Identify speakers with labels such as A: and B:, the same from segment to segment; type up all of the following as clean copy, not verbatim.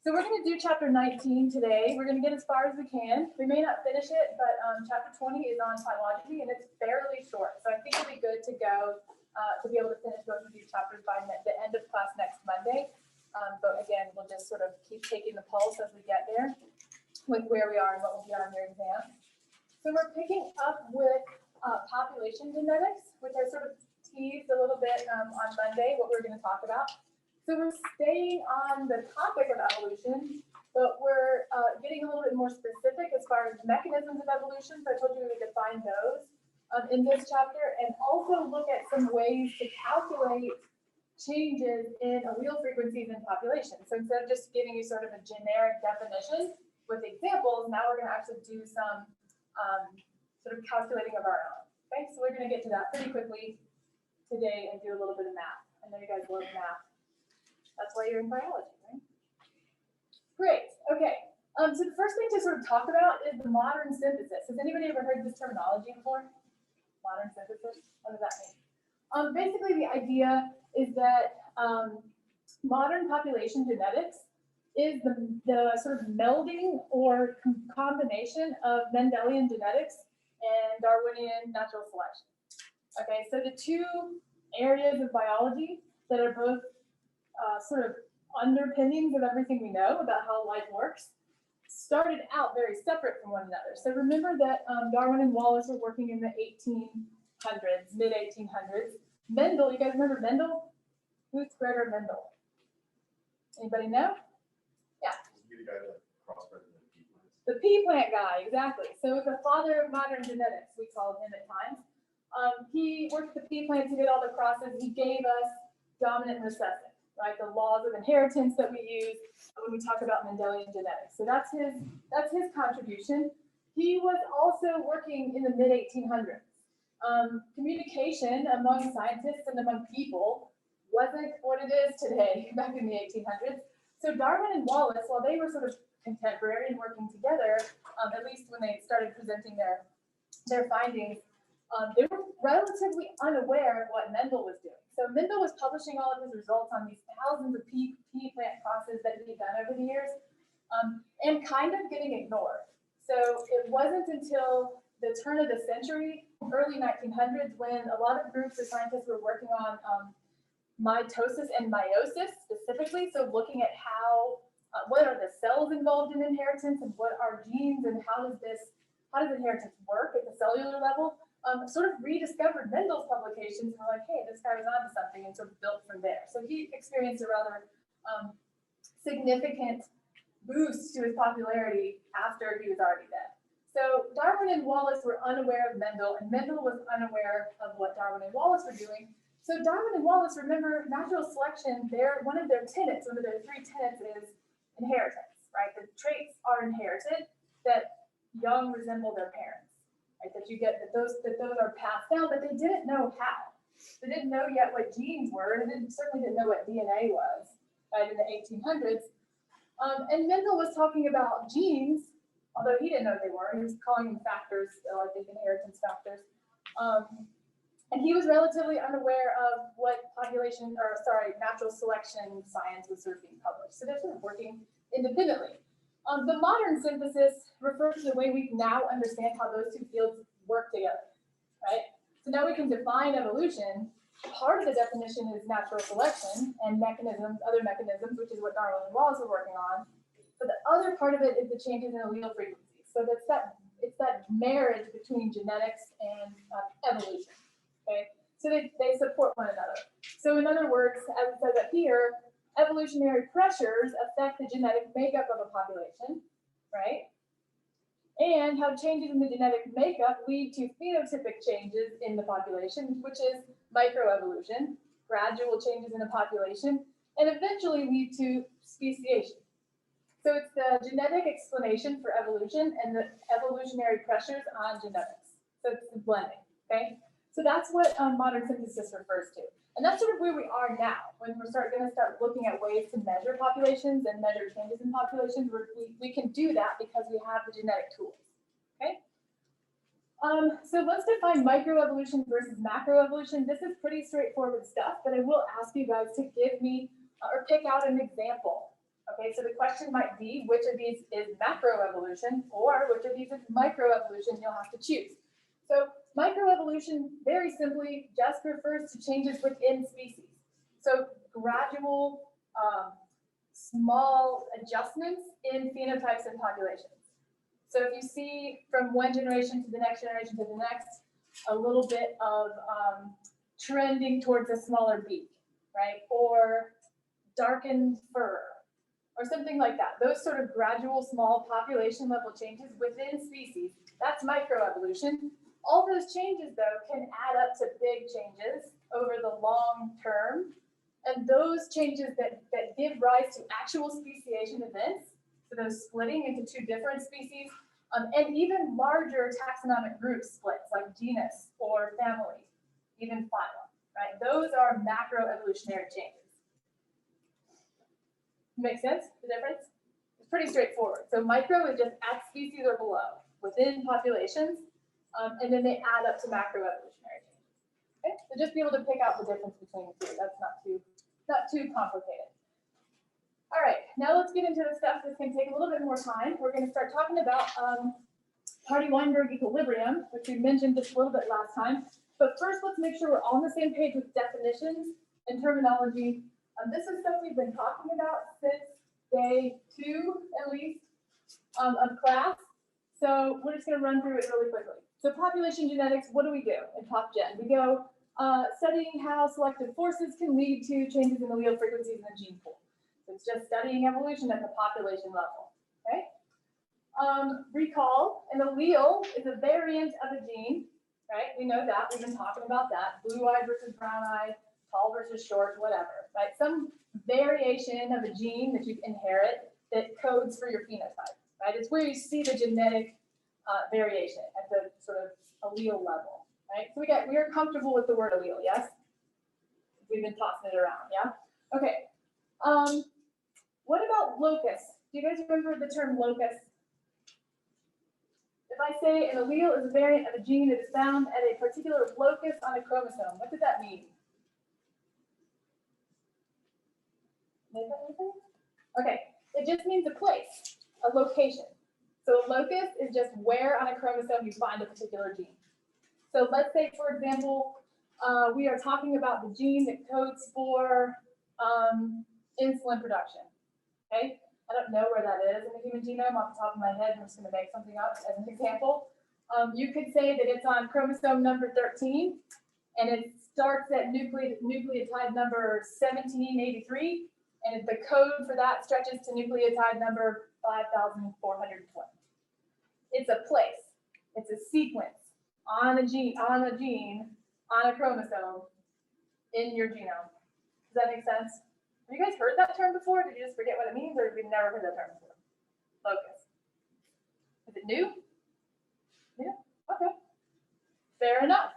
A: So we're going to do chapter 19 today. We're going to get as far as we can. We may not finish it, but chapter 20 is on phylogeny, and it's fairly short. So I think it'll be good to go to be able to finish both of these chapters by the end of class next Monday. But again, we'll just sort of keep taking the pulse as we get there with where we are and what will be on your exam. So we're picking up with population genetics, which I sort of teased a little bit on Monday, what we're going to talk about. So we're staying on the topic of evolution, but we're getting a little bit more specific as far as mechanisms of evolution. So I told you we would define those in this chapter, and also look at some ways to calculate changes in allele frequencies in populations. So instead of just giving you sort of a generic definition with examples, now we're going to actually do some sort of calculating of our own. Okay, so we're going to get to that pretty quickly today and do a little bit of math. I know you guys love math. That's why you're in biology, right? Great. Okay. So the first thing to sort of talk about is the modern synthesis. Has anybody ever heard this terminology before? Modern synthesis? What does that mean? Basically, the idea is that modern population genetics is the sort of melding or combination of Mendelian genetics and Darwinian natural selection. Okay, so the two areas of biology that are both sort of underpinnings of everything we know about how life works started out very separate from one another. So remember that Darwin and Wallace were working in the 1800s, mid 1800s. Mendel, you guys remember Mendel? Who's Gregor Mendel? Anybody know? Yeah.
B: The guy that crossbred the pea plants.
A: The pea plant guy, exactly. So the father of modern genetics, we called him at times. He worked with the pea plants, he did all the crosses, he gave us dominant and recessive. Right, the laws of inheritance that we use when we talk about Mendelian genetics. So that's his contribution. He was also working in the mid 1800s. Communication among scientists and among people wasn't what it is today back in the 1800s. So Darwin and Wallace, while they were sort of contemporary and working together, at least when they started presenting their findings, they were relatively unaware of what Mendel was doing. So Mendel was publishing all of his results on these thousands of pea plant crosses that he had done over the years, and kind of getting ignored. So it wasn't until the turn of the century, early 1900s, when a lot of groups of scientists were working on mitosis and meiosis specifically. So looking at how, what are the cells involved in inheritance and what are genes and how does inheritance work at the cellular level? Sort of rediscovered Mendel's publications and were like, hey, this guy was onto something, and sort of built from there. So he experienced a rather significant boost to his popularity after he was already dead. So Darwin and Wallace were unaware of Mendel, and Mendel was unaware of what Darwin and Wallace were doing. So Darwin and Wallace, remember, natural selection, one of their tenets, one of their three tenets is inheritance, right? The traits are inherited, that young resemble their parents. Right, that you get that those are passed down, but they didn't know how. They didn't know yet what genes were, and they certainly didn't know what DNA was, right, in the 1800s. And Mendel was talking about genes, although he didn't know what they were. He was calling them factors, like the inheritance factors. And he was relatively unaware of what natural selection science was sort of being published. So they're sort of working independently. The modern synthesis refers to the way we now understand how those two fields work together, right? So now we can define evolution. Part of the definition is natural selection and mechanisms, other mechanisms, which is what Darwin and Wallace were working on. But the other part of it is the changes in allele frequencies. So it's that marriage between genetics and evolution, okay? So they support one another. So in other words, as it says up here, evolutionary pressures affect the genetic makeup of a population, right? And how changes in the genetic makeup lead to phenotypic changes in the population, which is microevolution, gradual changes in a population, and eventually lead to speciation. So it's the genetic explanation for evolution and the evolutionary pressures on genetics. So it's the blending, okay? So that's what modern synthesis refers to. And that's sort of where we are now, when we're going to start looking at ways to measure populations and measure changes in populations. We can do that because we have the genetic tools, okay? So let's define microevolution versus macroevolution. This is pretty straightforward stuff, but I will ask you guys to give me or pick out an example, Okay, so the question might be, which of these is macroevolution or which of these is microevolution? You'll have to choose. So microevolution, very simply, just refers to changes within species. So gradual, small adjustments in phenotypes and populations. So if you see from one generation to the next generation to the next, a little bit of trending towards a smaller beak, right? Or darkened fur, or something like that. Those sort of gradual, small population level changes within species, that's microevolution. All those changes, though, can add up to big changes over the long term. And those changes that give rise to actual speciation events, so those splitting into two different species, and even larger taxonomic group splits, like genus or family, even phylum, right? Those are macroevolutionary changes. Make sense, the difference? It's pretty straightforward. So micro is just at species or below, within populations, and then they add up to macroevolutionary changes. Okay, so just be able to pick out the difference between the two. That's not too complicated. All right, now let's get into the stuff that's going to take a little bit more time. We're going to start talking about Hardy-Weinberg equilibrium, which we mentioned just a little bit last time. But first, let's make sure we're all on the same page with definitions and terminology. This is stuff we've been talking about since day 2, at least, of class. So we're just going to run through it really quickly. So population genetics, what do we do in PopGen? We go studying how selective forces can lead to changes in allele frequencies in the gene pool. So it's just studying evolution at the population level, okay? Recall, an allele is a variant of a gene, right? We know that, we've been talking about that. Blue-eyed versus brown-eyed, tall versus short, whatever, right? Some variation of a gene that you inherit that codes for your phenotype, right? It's where you see the genetic variation at the sort of allele level, right? So we are comfortable with the word allele, yes? We've been tossing it around, yeah? Okay. What about locus? Do you guys remember the term locus? If I say an allele is a variant of a gene that is found at a particular locus on a chromosome, what does that mean? Okay, it just means a place, a location. So a locus is just where on a chromosome you find a particular gene. So let's say, for example, we are talking about the gene that codes for insulin production. Okay, I don't know where that is in the human genome off the top of my head. I'm just going to make something up as an example. You could say that it's on chromosome number 13, and it starts at nucleotide number 1783. And the code for that stretches to nucleotide number 5420. It's a place. It's a sequence on a gene, on a chromosome in your genome. Does that make sense? Have you guys heard that term before? Did you just forget what it means, or have you never heard that term before? Locus. Is it new? Yeah. Okay. Fair enough.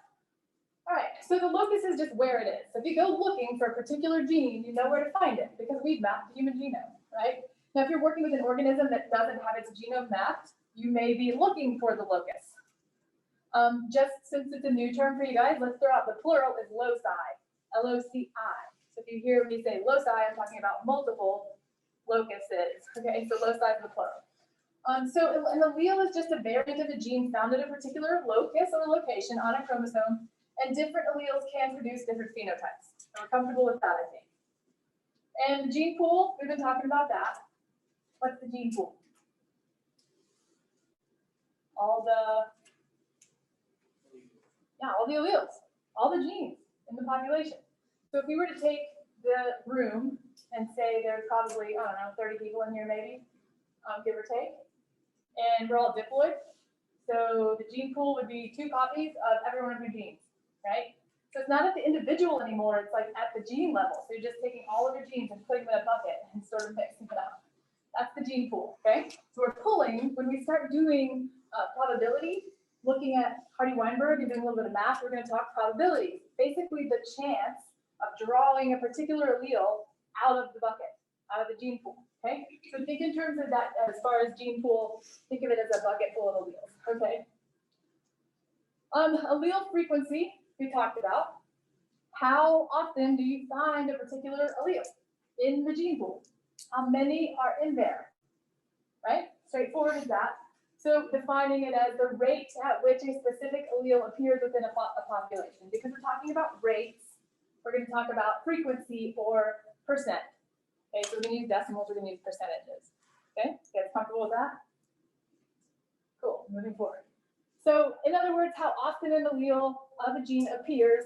A: All right, so the locus is just where it is. So if you go looking for a particular gene, you know where to find it because we've mapped the human genome, right? Now, if you're working with an organism that doesn't have its genome mapped, you may be looking for the locus. Just since it's a new term for you guys, let's throw out the plural is loci, L-O-C-I. So if you hear me say loci, I'm talking about multiple locuses, okay? So loci is the plural. So an allele is just a variant of a gene found at a particular locus or location on a chromosome. And different alleles can produce different phenotypes. So we're comfortable with that, I think. And gene pool, we've been talking about that. What's the gene pool? All the alleles, all the genes in the population. So if we were to take the room and say there's probably, I don't know, 30 people in here maybe, give or take, and we're all diploid. So the gene pool would be 2 copies of every one of your genes. Right? So it's not at the individual anymore, it's like at the gene level. So you're just taking all of your genes and putting them in a bucket and sort of mixing it up. That's the gene pool, okay? So we're pulling, when we start doing probability, looking at Hardy-Weinberg and doing a little bit of math, we're going to talk probabilities. Basically the chance of drawing a particular allele out of the bucket, out of the gene pool, okay? So think in terms of that, as far as gene pool, think of it as a bucket full of alleles, okay? Allele frequency, we talked about. How often do you find a particular allele in the gene pool? How many are in there, right? Straightforward as that. So defining it as the rate at which a specific allele appears within a population. Because we're talking about rates, we're going to talk about frequency or percent. Okay, so we're going to use decimals, we're going to use percentages. Okay, you guys comfortable with that? Cool, moving forward. So in other words, how often an allele of a gene appears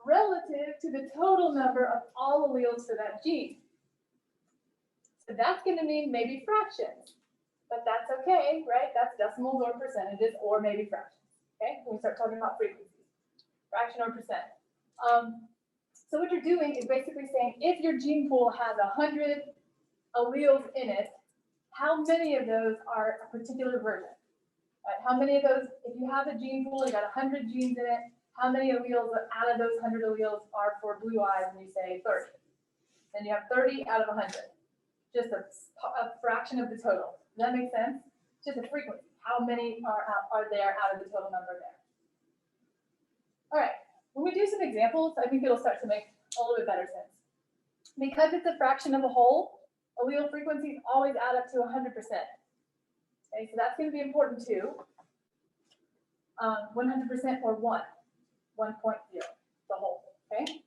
A: relative to the total number of all alleles for that gene. So that's going to mean maybe fractions, but that's okay, right? That's decimals or percentages or maybe fractions. Okay, when we start talking about frequency, fraction or percent. So what you're doing is basically saying if your gene pool has 100 alleles in it, how many of those are a particular version? Right? How many of those, if you have a gene pool, you got 100 genes in it, how many alleles out of those 100 alleles are for blue eyes? And you say 30. Then you have 30 out of 100. Just a fraction of the total. Does that make sense? Just a frequency. How many are there out of the total number there? All right. When we do some examples, I think it'll start to make a little bit better sense. Because it's a fraction of a whole, allele frequencies always add up to 100%. Okay, so that's going to be important too. 100% or 1.0, the whole. Okay.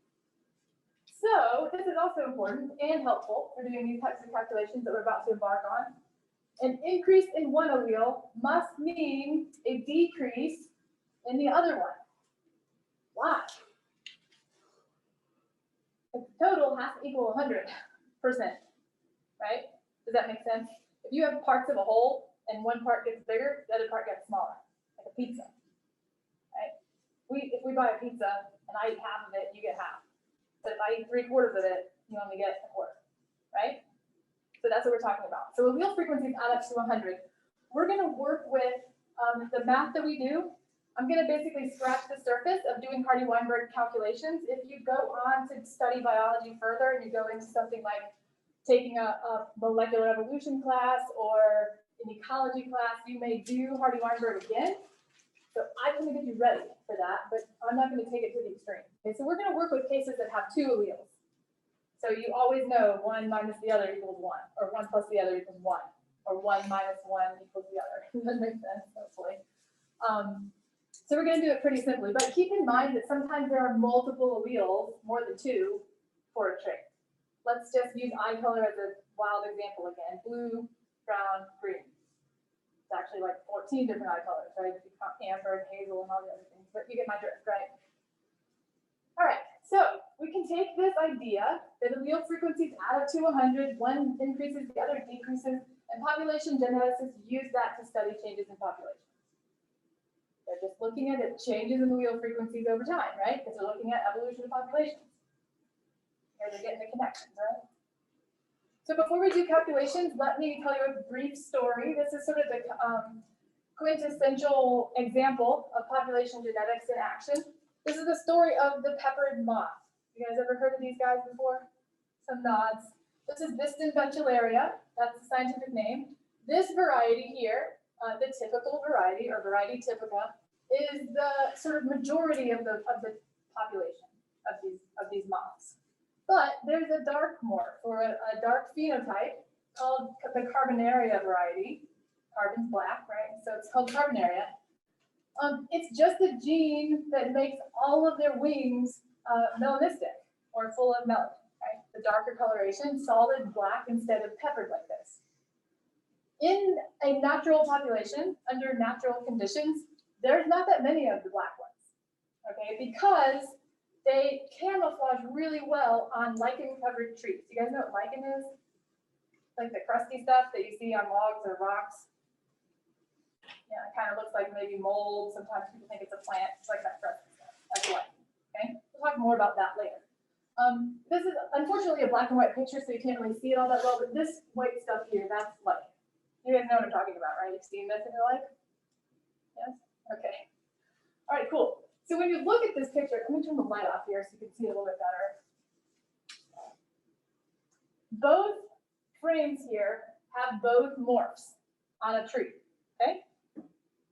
A: So this is also important and helpful for doing these types of calculations that we're about to embark on. An increase in one allele must mean a decrease in the other one. Why? The total has to equal 100%, right? Does that make sense? If you have parts of a whole and one part gets bigger, the other part gets smaller, like a pizza, right? If we buy a pizza and I eat half of it, you get half. But if I eat 3/4 of it, you only get a quarter, right? So that's what we're talking about. So allele frequencies add up to 100. We're going to work with the math that we do. I'm going to basically scratch the surface of doing Hardy-Weinberg calculations. If you go on to study biology further and you go into something like taking a molecular evolution class or an ecology class, you may do Hardy-Weinberg again. So I'm going to get you ready for that, but I'm not going to take it to the extreme. Okay, so we're going to work with cases that have 2 alleles. So you always know 1 minus the other equals 1, or 1 plus the other equals 1, or 1 minus 1 equals the other. Does that make sense? Hopefully. So we're going to do it pretty simply, but keep in mind that sometimes there are multiple alleles, more than 2, for a trait. Let's just use eye color as a wild example again. Blue, brown, green. It's actually like 14 different eye colors, right? If you count amber and hazel and all the other things, but you get my drift, right? All right, so we can take this idea that allele frequencies add up to 100, one increases, the other decreases, and population geneticists use that to study changes in populations. They're just looking at it, changes in allele frequencies over time, right? Because they're looking at evolution of populations. Here they're getting the connections, right? So before we do calculations, let me tell you a brief story. This is sort of the quintessential example of population genetics in action. This is the story of the peppered moth. You guys ever heard of these guys before? Some nods. This is Biston ventrilaria. That's the scientific name. This variety here, the typical variety or variety typica, is the sort of majority of the population of these moths. But there's a dark morph or a dark phenotype called the carbonaria variety. Carbon's black, right? So it's called carbonaria. It's just a gene that makes all of their wings melanistic or full of melanin, right? The darker coloration, solid black instead of peppered like this. In a natural population, under natural conditions, there's not that many of the black ones, okay? Because they camouflage really well on lichen-covered trees. You guys know what lichen is? Like the crusty stuff that you see on logs or rocks. Yeah, it kind of looks like maybe mold. Sometimes people think it's a plant. It's like that crusty stuff. That's lichen. Okay, we'll talk more about that later. This is unfortunately a black and white picture, so you can't really see it all that well. But this white stuff here, that's lichen. You guys know what I'm talking about, right? You've seen this in your life? Yes. Okay. All right. Cool. So when you look at this picture, let me turn the light off here so you can see it a little bit better. Both frames here have both morphs on a tree, okay?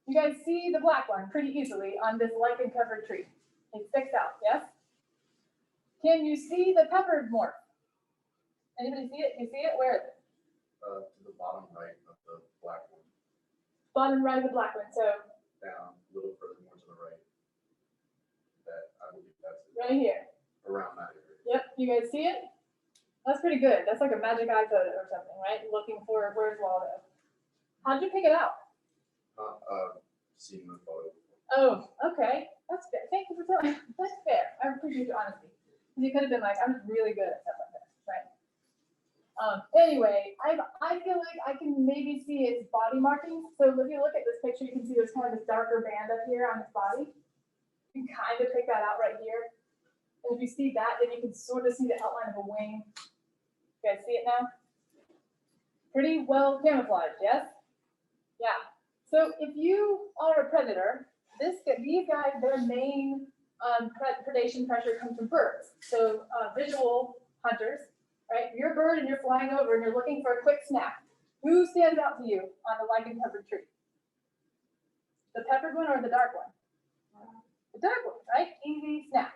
A: You guys see the black one pretty easily on this lichen-covered tree. It sticks out, yes? Can you see the peppered morph? Anybody see it? You see it? Where is it?
B: To the bottom right of the black one,
A: Bottom right of the black one, so
B: down a little further more to the right. That, I believe that's it.
A: right here.
B: Around that area.
A: Yep, you guys see it? That's pretty good. That's like a magic eye photo or something, right? Looking for where's Waldo. How'd you pick it out?
B: Seen the photo.
A: Oh, okay. That's fair. Thank you for telling me. That's fair. I appreciate your honesty. You could have been like, I'm really good at stuff like this, right? Anyway, I feel like I can maybe see its body markings. So if you look at this picture, you can see there's kind of this darker band up here on its body. You can kind of pick that out right here. And if you see that, then you can sort of see the outline of a wing. You guys see it now? Pretty well camouflaged, yes? Yeah. So if you are a predator, these guys, their main predation pressure comes from birds. So visual hunters, right? You're a bird and you're flying over and you're looking for a quick snack. Who stands out to you on the lichen covered tree? The peppered one or the dark one? The dark one, right? Easy snack.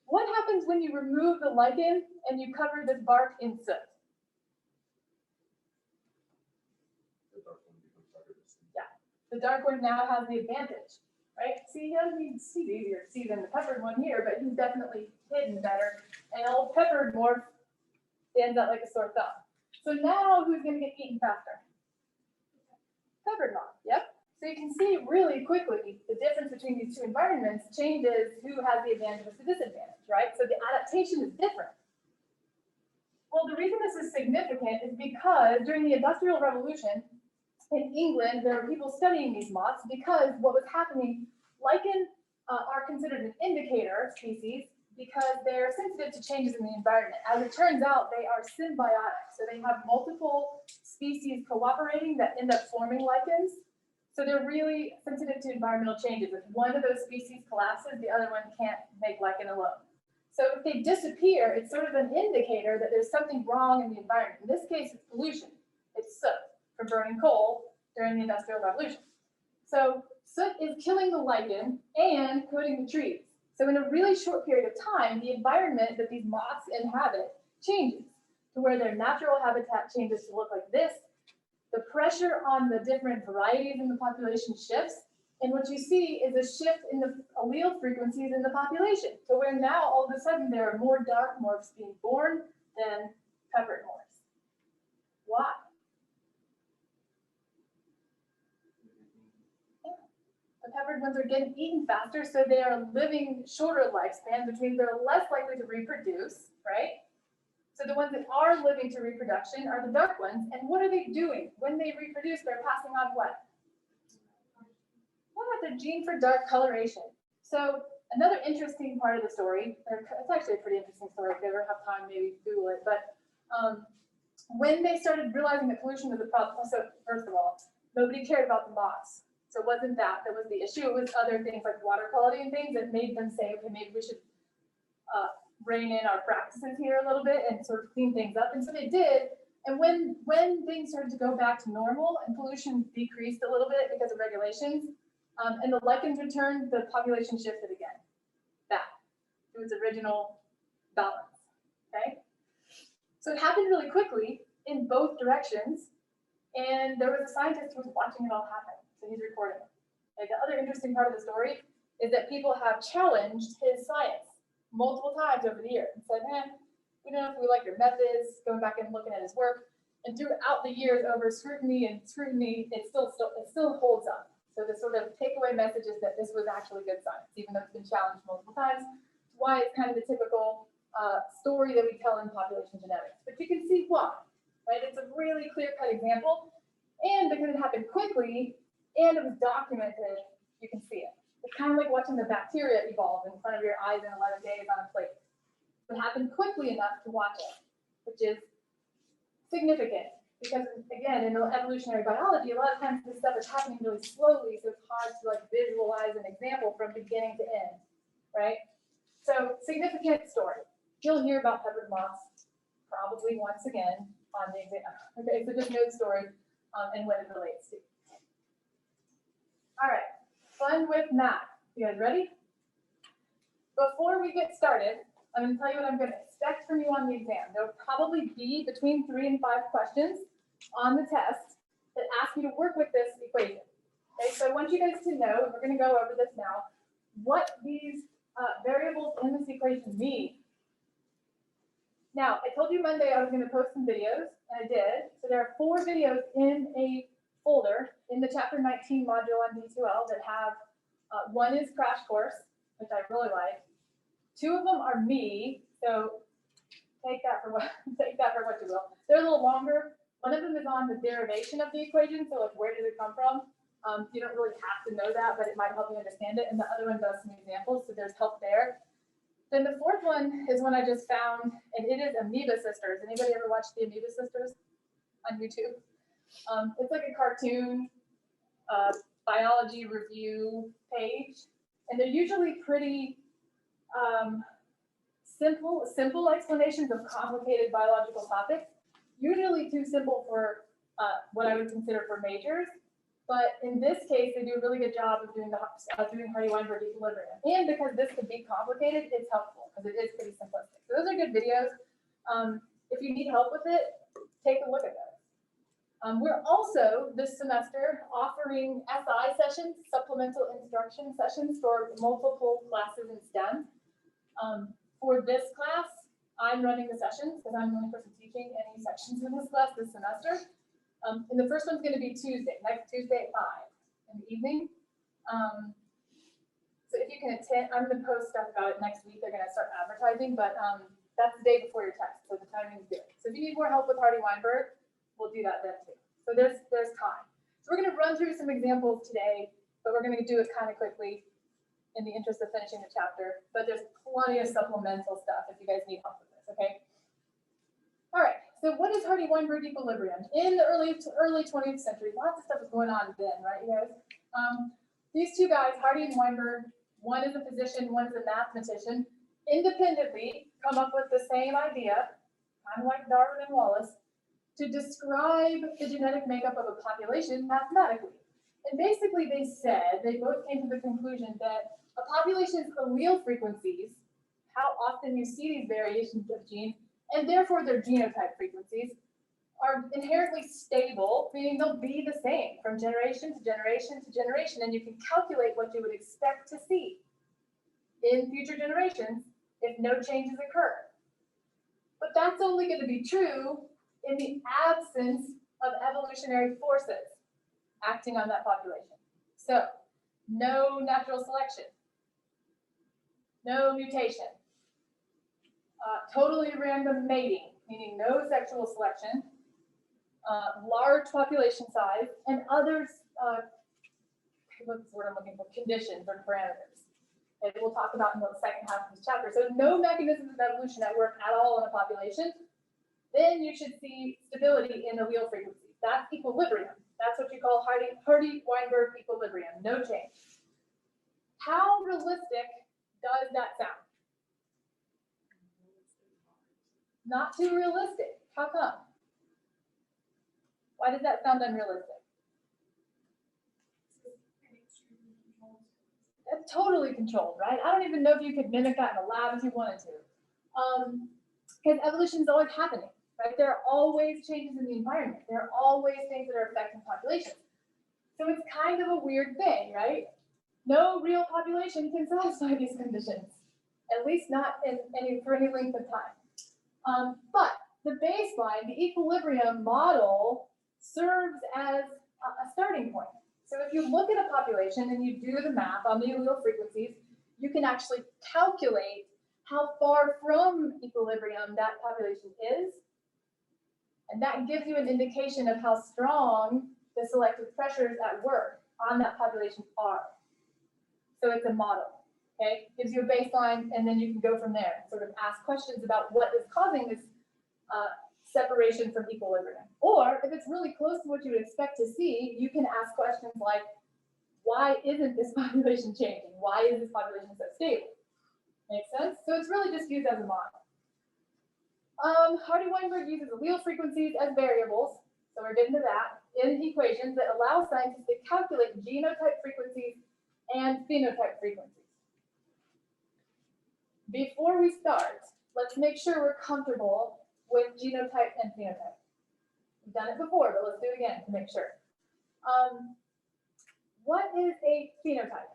A: What happens when you remove the lichen and you cover this bark in soot? The dark one now has the advantage, right? See, he's easier to see than the peppered one here, but he's definitely hidden better. And old peppered morph stands out like a sore thumb. So now who's going to get eaten faster? Peppered moth, yep. So you can see really quickly the difference between these two environments changes who has the advantage versus disadvantage, right? So the adaptation is different. Well, the reason this is significant is because during the Industrial Revolution, in England, there were people studying these moths because what was happening, lichen are considered an indicator species because they're sensitive to changes in the environment. As it turns out, they are symbiotic. So they have multiple species cooperating that end up forming lichens. So they're really sensitive to environmental changes. If one of those species collapses, the other one can't make lichen alone. So if they disappear, it's sort of an indicator that there's something wrong in the environment. In this case, it's pollution. It's soot from burning coal during the Industrial Revolution. So soot is killing the lichen and coating the trees. So in a really short period of time, the environment that these moths inhabit changes to where their natural habitat changes to look like this. The pressure on the different varieties in the population shifts. And what you see is a shift in the allele frequencies in the population. So where now all of a sudden there are more dark morphs being born than peppered morphs. Why? The peppered ones are getting eaten faster, so they are living shorter lifespans, which means they're less likely to reproduce, right? So the ones that are living to reproduction are the dark ones. And what are they doing? When they reproduce, they're passing on what? What about their gene for dark coloration? So another interesting part of the story, it's actually a pretty interesting story. If you ever have time, maybe Google it. But when they started realizing that pollution was a problem, so first of all, nobody cared about the moths. So it wasn't that was the issue. It was other things like water quality and things that made them say, okay, maybe we should rein in our practices here a little bit and sort of clean things up. And so they did. And when things started to go back to normal and pollution decreased a little bit because of regulations, and the lichens returned, the population shifted again, back to its original balance, okay? So it happened really quickly in both directions. And there was a scientist who was watching it all happen. So he's recording it. And the other interesting part of the story is that people have challenged his science multiple times over the years and said, we don't know if we like your methods, going back and looking at his work. And throughout the years, over scrutiny, it still holds up. So the sort of takeaway message is that this was actually good science, even though it's been challenged multiple times. Why it's kind of the typical story that we tell in population genetics. But you can see why, right? It's a really clear-cut example. And because it happened quickly, and it was documented, you can see it. It's kind of like watching the bacteria evolve in front of your eyes in 11 days on a plate. It happened quickly enough to watch it, which is significant. Because again, in evolutionary biology, a lot of times this stuff is happening really slowly, so it's hard to like visualize an example from beginning to end, right? So significant story. You'll hear about peppered moths probably once again on the exam. Okay, so just know the story and what it relates to. All right, fun with math. You guys ready? Before we get started, I'm going to tell you what I'm going to expect from you on the exam. There'll probably be between 3 and 5 questions on the test that ask you to work with this equation. Okay, so I want you guys to know, and we're going to go over this now, what these variables in this equation mean. Now, I told you Monday I was going to post some videos, and I did. So there are 4 videos in a folder in the Chapter 19 module on D2L that have, one is Crash Course, which I really like. 2 of them are me, so take that for what you will. They're a little longer. One of them is on the derivation of the equation, so like where did it come from? You don't really have to know that, but it might help you understand it. And the other one does some examples, so there's help there. Then the 4th one is one I just found, and it is Amoeba Sisters. Anybody ever watched the Amoeba Sisters on YouTube? It's like a cartoon biology review page, and they're usually pretty simple explanations of complicated biological topics. Usually too simple for what I would consider for majors. But in this case, they do a really good job of doing Hardy-Weinberg equilibrium. And because this could be complicated, it's helpful because it is pretty simplistic. So those are good videos. If you need help with it, take a look at those. We're also this semester offering SI sessions, supplemental instruction sessions for multiple classes in STEM. For this class, I'm running the sessions because I'm the only person teaching any sections in this class this semester. And the first one's going to be Tuesday, next Tuesday at 5 in the evening. So if you can attend, I'm going to post stuff about it next week. They're going to start advertising, but that's the day before your test, so the timing is good. So if you need more help with Hardy-Weinberg, we'll do that then too. So there's time. So we're going to run through some examples today, but we're going to do it kind of quickly in the interest of finishing the chapter. But there's plenty of supplemental stuff if you guys need help with this, okay? All right. So what is Hardy-Weinberg equilibrium? In the early 20th century, lots of stuff was going on then, right, you guys? These 2 guys, Hardy and Weinberg, one is a physician, one is a mathematician, independently come up with the same idea, kind of like Darwin and Wallace, to describe the genetic makeup of a population mathematically. And basically they said, they both came to the conclusion that a population's allele frequencies, how often you see these variations of genes, and therefore their genotype frequencies, are inherently stable, meaning they'll be the same from generation to generation to generation, and you can calculate what you would expect to see in future generations if no changes occur. But that's only going to be true in the absence of evolutionary forces acting on that population. So, no natural selection, no mutation, totally random mating, meaning no sexual selection, large population size, and others, what's the word I'm looking for, conditions or parameters that we'll talk about in the second half of this chapter. So no mechanisms of evolution that work at all in a population. Then you should see stability in allele frequencies. That's equilibrium. That's what you call Hardy-Weinberg equilibrium, no change. How realistic does that sound? Not too realistic. How come? Why does that sound unrealistic? That's totally controlled, right? I don't even know if you could mimic that in a lab if you wanted to. Because evolution is always happening, right? There are always changes in the environment. There are always things that are affecting populations. So it's kind of a weird thing, right? No real population can satisfy these conditions, at least not for any length of time. But the baseline, the equilibrium model, serves as a starting point. So if you look at a population and you do the math on the allele frequencies, you can actually calculate how far from equilibrium that population is. And that gives you an indication of how strong the selective pressures at work on that population are. So it's a model, okay? Gives you a baseline, and then you can go from there and sort of ask questions about what is causing this separation from equilibrium. Or if it's really close to what you would expect to see, you can ask questions like, why isn't this population changing? Why is this population so stable? Makes sense? So it's really just used as a model. Hardy-Weinberg uses allele frequencies as variables, so we're getting to that, in equations that allow scientists to calculate genotype frequencies and phenotype frequencies. before we start, let's make sure we're comfortable with genotype and phenotype. We've done it before, but let's do it again to make sure. What is a phenotype?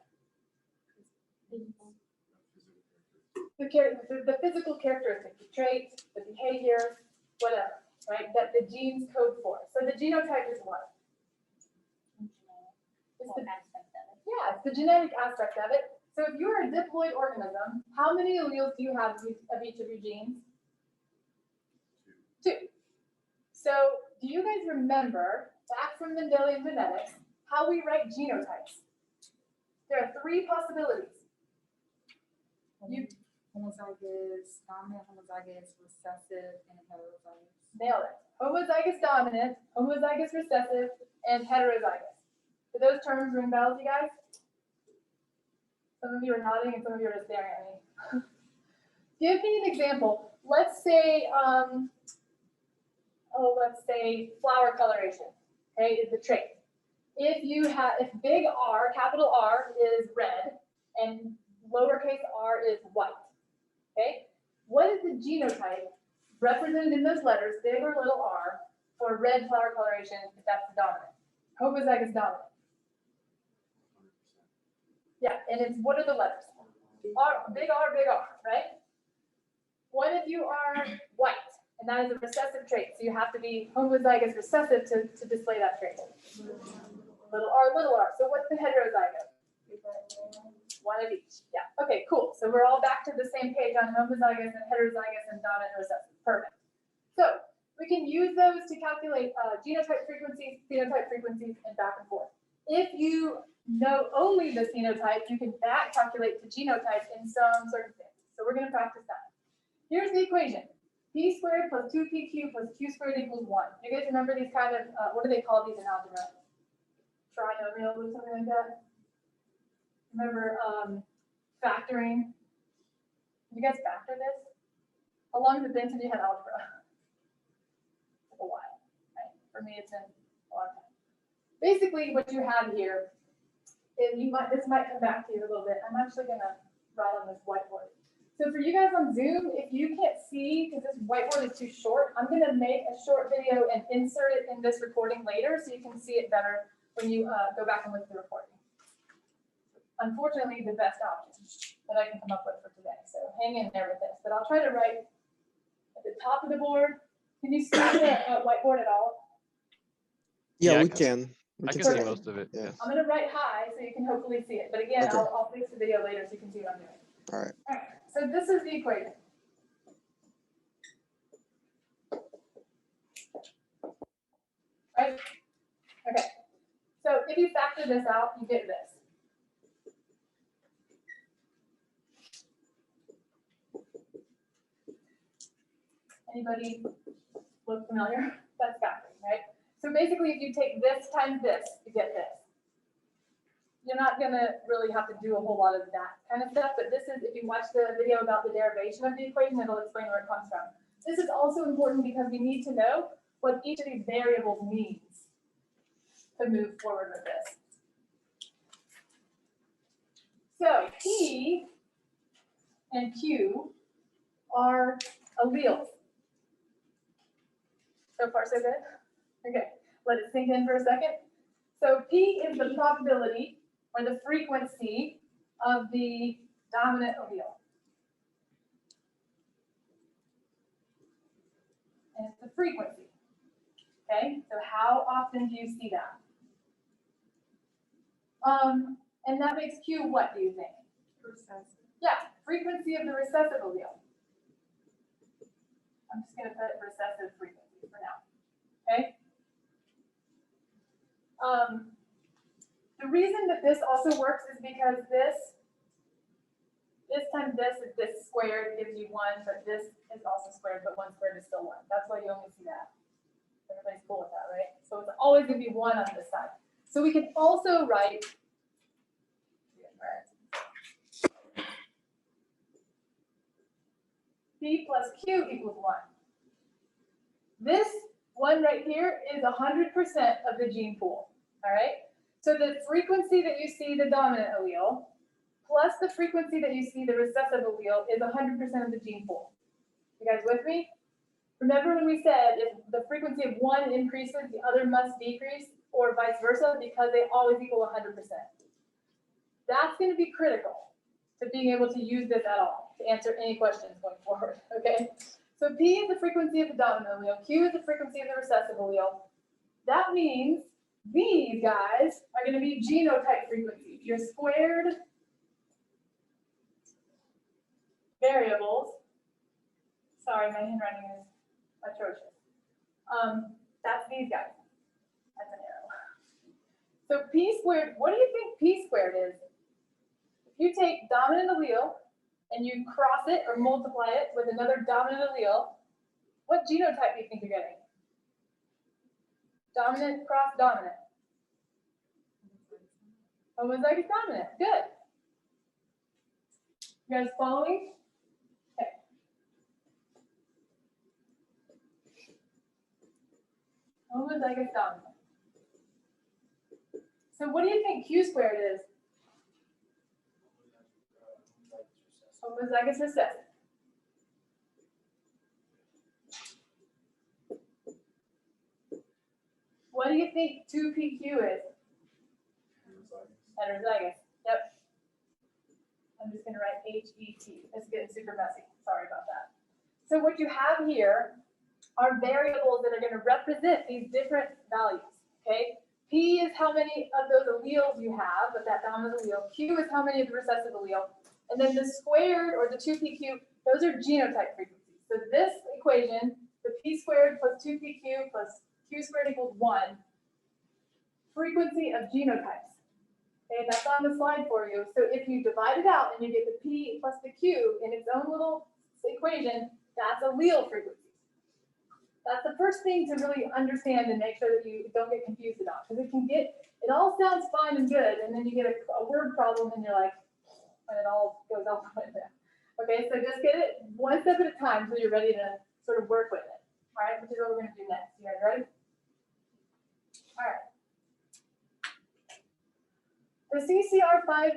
A: The physical characteristics, the traits, the behavior, whatever, right, that the genes code for. So the genotype is what? It's the genetic aspect of it. So if you're a diploid organism, how many alleles do you have of each of your genes? Two. So do you guys remember, back from Mendelian genetics, how we write genotypes? There are three possibilities.
C: Homozygous, dominant, homozygous, recessive, and heterozygous.
A: Nailed it. Homozygous dominant, homozygous recessive, and heterozygous. Do those terms ring bells, you guys? Some of you are nodding and some of you are just staring at me. Give me an example. Let's say, let's say flower coloration, okay, is the trait. If big R, capital R is red, and lowercase r is white, okay? What is the genotype represented in those letters, big or little r, for red flower coloration if that's the dominant? Homozygous dominant. Yeah, and it's, what are the letters? R, big R, right? What if you are white, and that is a recessive trait, so you have to be homozygous recessive to display that trait. Little r. So what's the heterozygous? One of each. Yeah. Okay, cool. So we're all back to the same page on homozygous and heterozygous and dominant and recessive. Perfect. So we can use those to calculate genotype frequencies, phenotype frequencies, and back and forth. If you know only the phenotype, you can back calculate the genotype in some circumstances. So we're going to practice that. Here's the equation. P squared plus 2pq plus q squared equals 1. You guys remember these kind of, what do they call these in algebra? Trinomials or something like that? Remember factoring? Did you guys factor this? How long has it been since you had algebra? A while, right? For me, it's been a long time. Basically, what you have here is this might come back to you a little bit. I'm actually gonna write on this whiteboard. So for you guys on Zoom, if you can't see because this whiteboard is too short, I'm gonna make a short video and insert it in this recording later so you can see it better when you go back and look at the recording. Unfortunately, the best option that I can come up with for today. So hang in there with this. But I'll try to write at the top of the board. Can you see the whiteboard at all?
D: Yeah, we
E: I
D: can.
E: I can
A: Perfect.
E: see most of it.
D: Yeah.
A: I'm going to write high so you can hopefully see it. But again,
D: Okay.
A: I'll fix the video later so you can see what I'm doing.
D: All right.
A: All right. So this is the equation. Right? Okay. So if you factor this out, you get this. Anybody look familiar? That's factoring, right? So basically, if you take this times this, you get this. You're not going to really have to do a whole lot of that kind of stuff, but this is, if you watch the video about the derivation of the equation, it'll explain where it comes from. This is also important because we need to know what each of these variables means to move forward with this. So P and Q are alleles. So far, so good? Okay, let it sink in for a second. So P is the probability or the frequency of the dominant allele. And it's the frequency. Okay, so how often do you see that? And that makes Q what, do you think?
C: Recessive.
A: Yeah, frequency of the recessive allele. I'm just going to put recessive frequency for now. Okay. The reason that this also works is because this times this is this squared gives you 1, but this is also squared, but 1 squared is still 1. That's why you only see that. Everybody's cool with that, right? So it's always going to be 1 on this side. So we can also write P plus Q equals 1. This one right here is 100% of the gene pool, all right? So the frequency that you see the dominant allele plus the frequency that you see the recessive allele is 100% of the gene pool. You guys with me? Remember when we said if the frequency of one increases, the other must decrease, or vice versa, because they always equal 100%. That's going to be critical to being able to use this at all, to answer any questions going forward, okay? So P is the frequency of the dominant allele, Q is the frequency of the recessive allele. That means these guys are going to be genotype frequencies, your squared variables. Sorry, my handwriting is atrocious. That's these guys. That's an arrow. So P squared, what do you think P squared is? If you take dominant allele and you cross it or multiply it with another dominant allele, what genotype do you think you're getting? Dominant cross dominant. Homozygous dominant. Good. You guys following? Okay. Homozygous dominant. So what do you think Q squared is? Homozygous recessive. What do you think 2PQ is? Heterozygous. Yep. I'm just going to write HET. It's getting super messy. Sorry about that. So what you have here are variables that are going to represent these different values. Okay. P is how many of those alleles you have of that dominant allele. Q is how many of the recessive allele. And then the squared or the 2PQ, those are genotype frequencies. So this equation, the P squared plus 2PQ plus Q squared equals 1, frequency of genotypes. Okay, that's on the slide for you. So if you divide it out and you get the P plus the Q in its own little equation, that's allele frequency. That's the first thing to really understand and make sure that you don't get confused about. Because it all sounds fine and good, and then you get a word problem and you're like, and it all goes out the window. Okay, so just get it one step at a time so you're ready to sort of work with it. All right, which is what we're going to do next. You guys ready? All right. The CCR5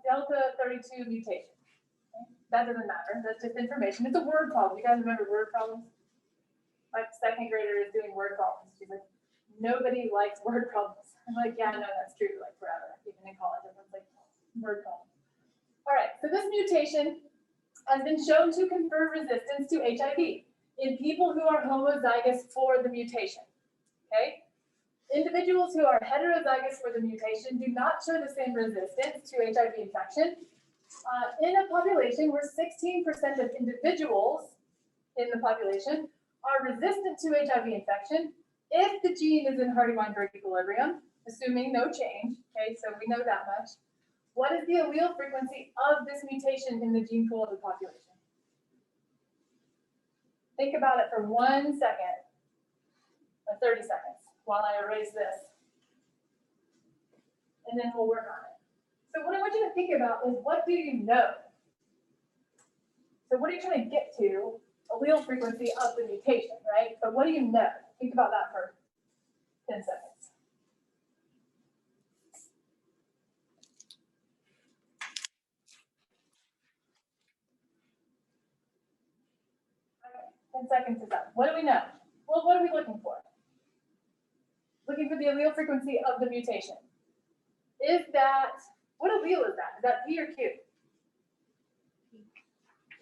A: delta 32 mutation. Okay? That doesn't matter. That's just information. It's a word problem. You guys remember word problems? My second grader is doing word problems. She's like, nobody likes word problems. I'm like, yeah, no, that's true. Like forever, even in college, everyone's like, word problems. All right. So this mutation has been shown to confer resistance to HIV in people who are homozygous for the mutation. Okay. Individuals who are heterozygous for the mutation do not show the same resistance to HIV infection. In a population where 16% of individuals in the population are resistant to HIV infection, if the gene is in Hardy-Weinberg equilibrium, assuming no change, okay, so we know that much, what is the allele frequency of this mutation in the gene pool of the population? Think about it for 1 second, or 30 seconds, while I erase this. And then we'll work on it. So what I want you to think about is, what do you know? So what are you trying to get to? Allele frequency of the mutation, right? But what do you know? Think about that for 10 seconds. Okay, 10 seconds is up. What do we know? Well, what are we looking for? Looking for the allele frequency of the mutation. Is that, what allele is that? Is that P or Q?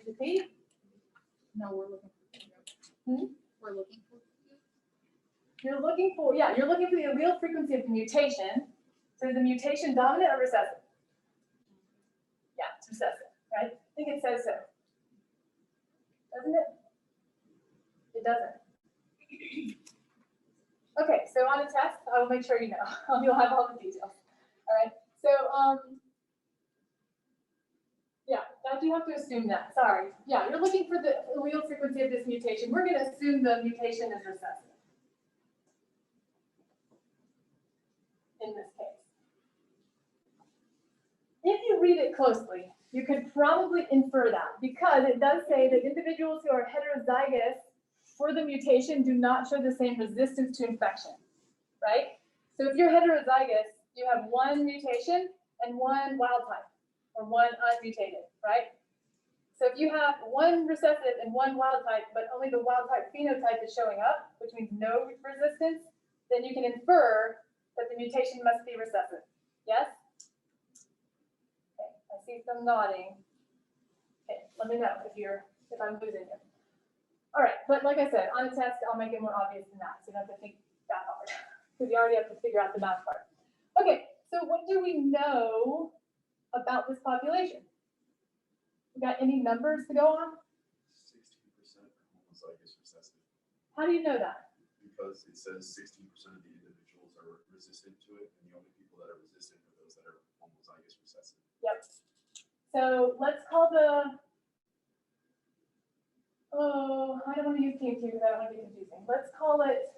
A: Is it P?
C: No, we're looking for. We're looking for.
A: You're looking for, yeah, you're looking for the allele frequency of the mutation. So is the mutation dominant or recessive? Yeah, it's recessive, right? I think it says so. Doesn't it? It doesn't. Okay, so on a test, I will make sure you know. You'll have all the details. All right. So, yeah, that you have to assume that. Sorry. Yeah, you're looking for the allele frequency of this mutation. We're going to assume the mutation is recessive in this case. If you read it closely, you could probably infer that, because it does say that individuals who are heterozygous for the mutation do not show the same resistance to infection, right? So if you're heterozygous, you have one mutation and one wild type. or one unmutated, right? So if you have one recessive and one wild type, but only the wild type phenotype is showing up, which means no resistance, then you can infer that the mutation must be recessive. Yes? Okay, I see some nodding. Okay, let me know if I'm losing you. All right, but like I said, on a test, I'll make it more obvious than that, so you don't have to think that hard, because you already have to figure out the math part. Okay, so what do we know about this population? We got any numbers to go on?
B: 16% homozygous recessive.
A: How do you know that?
B: Because it says 16% of the individuals are resistant to it, and the only people that are resistant are those that are homozygous recessive.
A: Yep. So let's call I don't want to use T2 because I don't want to be confusing. Let's call it,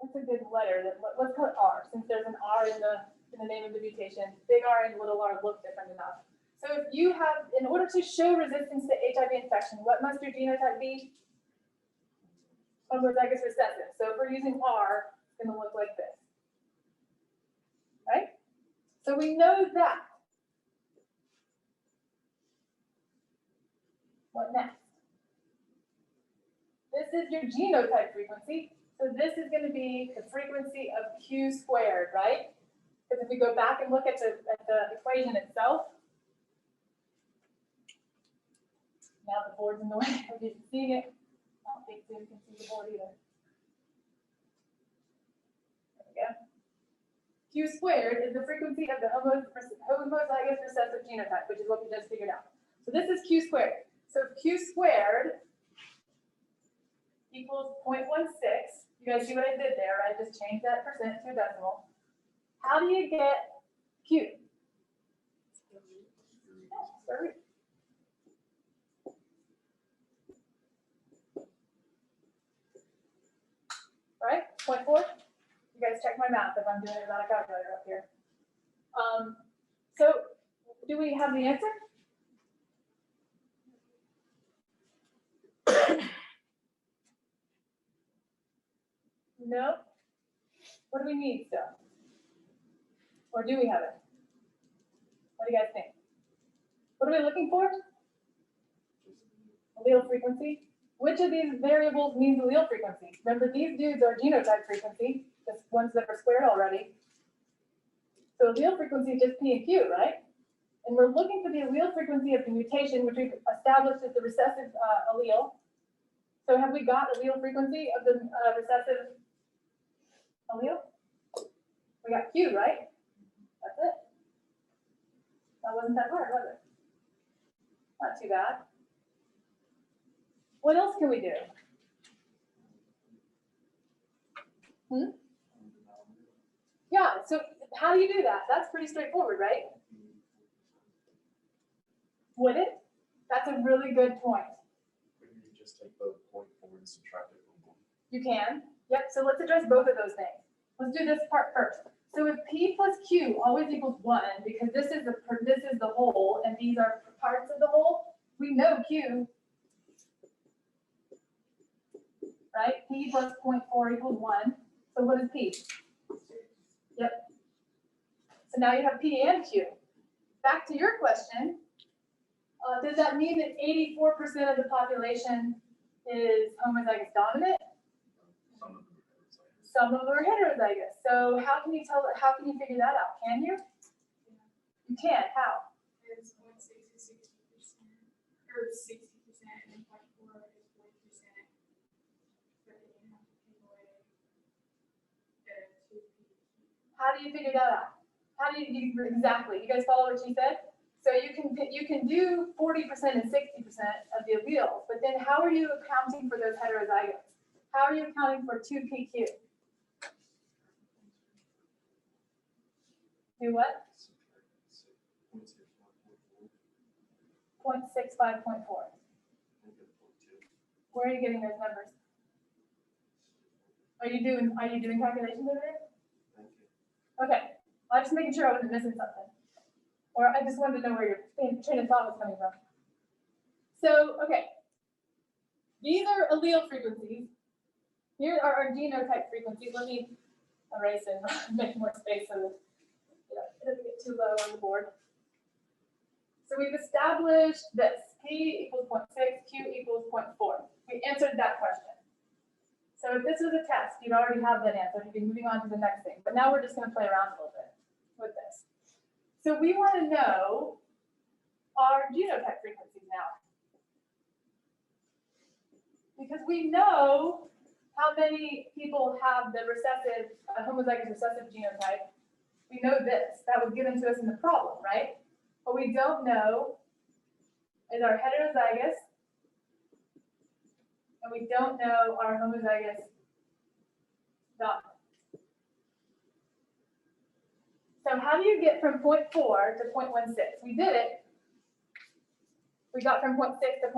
A: what's a good letter? Let's call it R, since there's an R in the name of the mutation. Big R and little r look different enough. So if you have, in order to show resistance to HIV infection, what must your genotype be? Homozygous recessive. So if we're using R, it's going to look like this. Right? So we know that. What next? This is your genotype frequency. So this is going to be the frequency of Q squared, right? Because if we go back and look at the equation itself, now the board's in the way of you seeing it. I don't think Zoom can see the board either. There we go. Q squared is the frequency of the homozygous recessive genotype, which is what we just figured out. So this is Q squared. So if Q squared equals 0.16, you guys see what I did there, right? Just change that percent to a decimal. How do you get Q? Sorry. Right? 0.4? You guys check my math if I'm doing it without a calculator up here. So do we have the answer? No? What do we need still? Or do we have it? What do you guys think? What are we looking for? Allele frequency. Which of these variables means allele frequency? Remember, these dudes are genotype frequency, the ones that are squared already. So allele frequency is just P and Q, right? And we're looking for the allele frequency of the mutation, which we've established as the recessive allele. So have we got allele frequency of the recessive allele? We got Q, right? That's it. That wasn't that hard, was it? Not too bad. What else can we do? Yeah, so how do you do that? That's pretty straightforward, right? Would it? That's a really good point.
B: Couldn't you just take the 0.4 and subtract it from 1?
A: You can. Yep, so let's address both of those things. Let's do this part first. So if P plus Q always equals 1, because this is the whole, and these are parts of the whole, we know Q, right? P plus 0.4 equals 1. So what is P? Yep. So now you have P and Q. Back to your question, does that mean that 84% of the population is homozygous dominant? Some of them are heterozygous. So how can you figure that out? Can you? You can. How?
C: It's 0.6 is 60%, or 60%, and 0.4 is 40%. But then you have to take away the 2 p.
A: How do you figure that out? How do you exactly? You guys follow what she said? So you can do 40% and 60% of the alleles, but then how are you accounting for those heterozygotes? How are you accounting for 2PQ? Do what? 0.65.4. Where are you getting those numbers? Are you doing calculations over there? Okay. I'm just making sure I wasn't missing something. Or I just wanted to know where your train of thought was coming from. So, okay. These are allele frequencies. Here are our genotype frequencies. Let me erase and make more space so that It doesn't get too low on the board. So we've established this, P equals 0.6, Q equals 0.4. We answered that question. So if this was a test, you'd already have that answer. You'd be moving on to the next thing. But now we're just going to play around a little bit with this. So we want to know our genotype frequencies now. Because we know how many people have the recessive, homozygous recessive genotype. We know this. That was given to us in the problem, right? What we don't know is our heterozygous, and we don't know our homozygous dominant. So how do you get from 0.4 to 0.16? We did it. We got from 0.6 to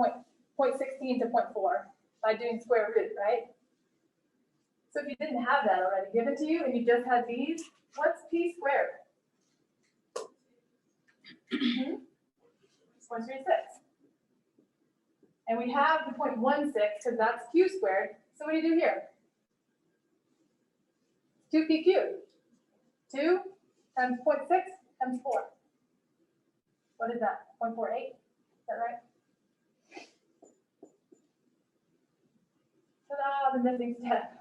A: 0.16 to 0.4 by doing square root, right? So if you didn't have that already given to you and you just had these, what's p squared? 0.36. And we have the 0.16 because that's q squared. So what do you do here? 2p cubed. 2 times 0.6 times 4. What is that? 0.48? Is that right? Ta-da, the missing step.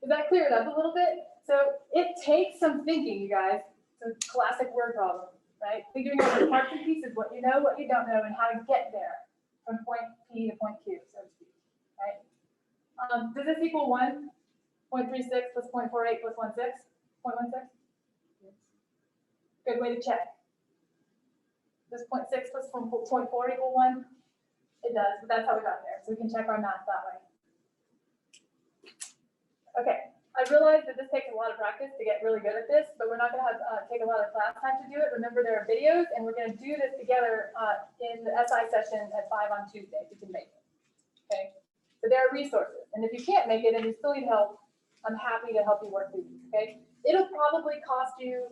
A: Does that clear it up a little bit? So it takes some thinking, you guys. It's a classic word problem, right? Figuring out the parts and pieces, what you know, what you don't know, and how to get there from point P to point Q, so to speak, right? Does this equal 1? 0.36 plus 0.48 plus 16? 0.16? Good way to check. Does 0.6 plus 0.4 equal 1? It does, but that's how we got there. So we can check our math that way. Okay, I realize that this takes a lot of practice to get really good at this, but we're not going to take a lot of class time to do it. Remember, there are videos, and we're going to do this together in the SI session at 5 on Tuesday, if you can make it. Okay, so there are resources, and if you can't make it and you still need help, I'm happy to help you work through these. Okay, it'll probably cost you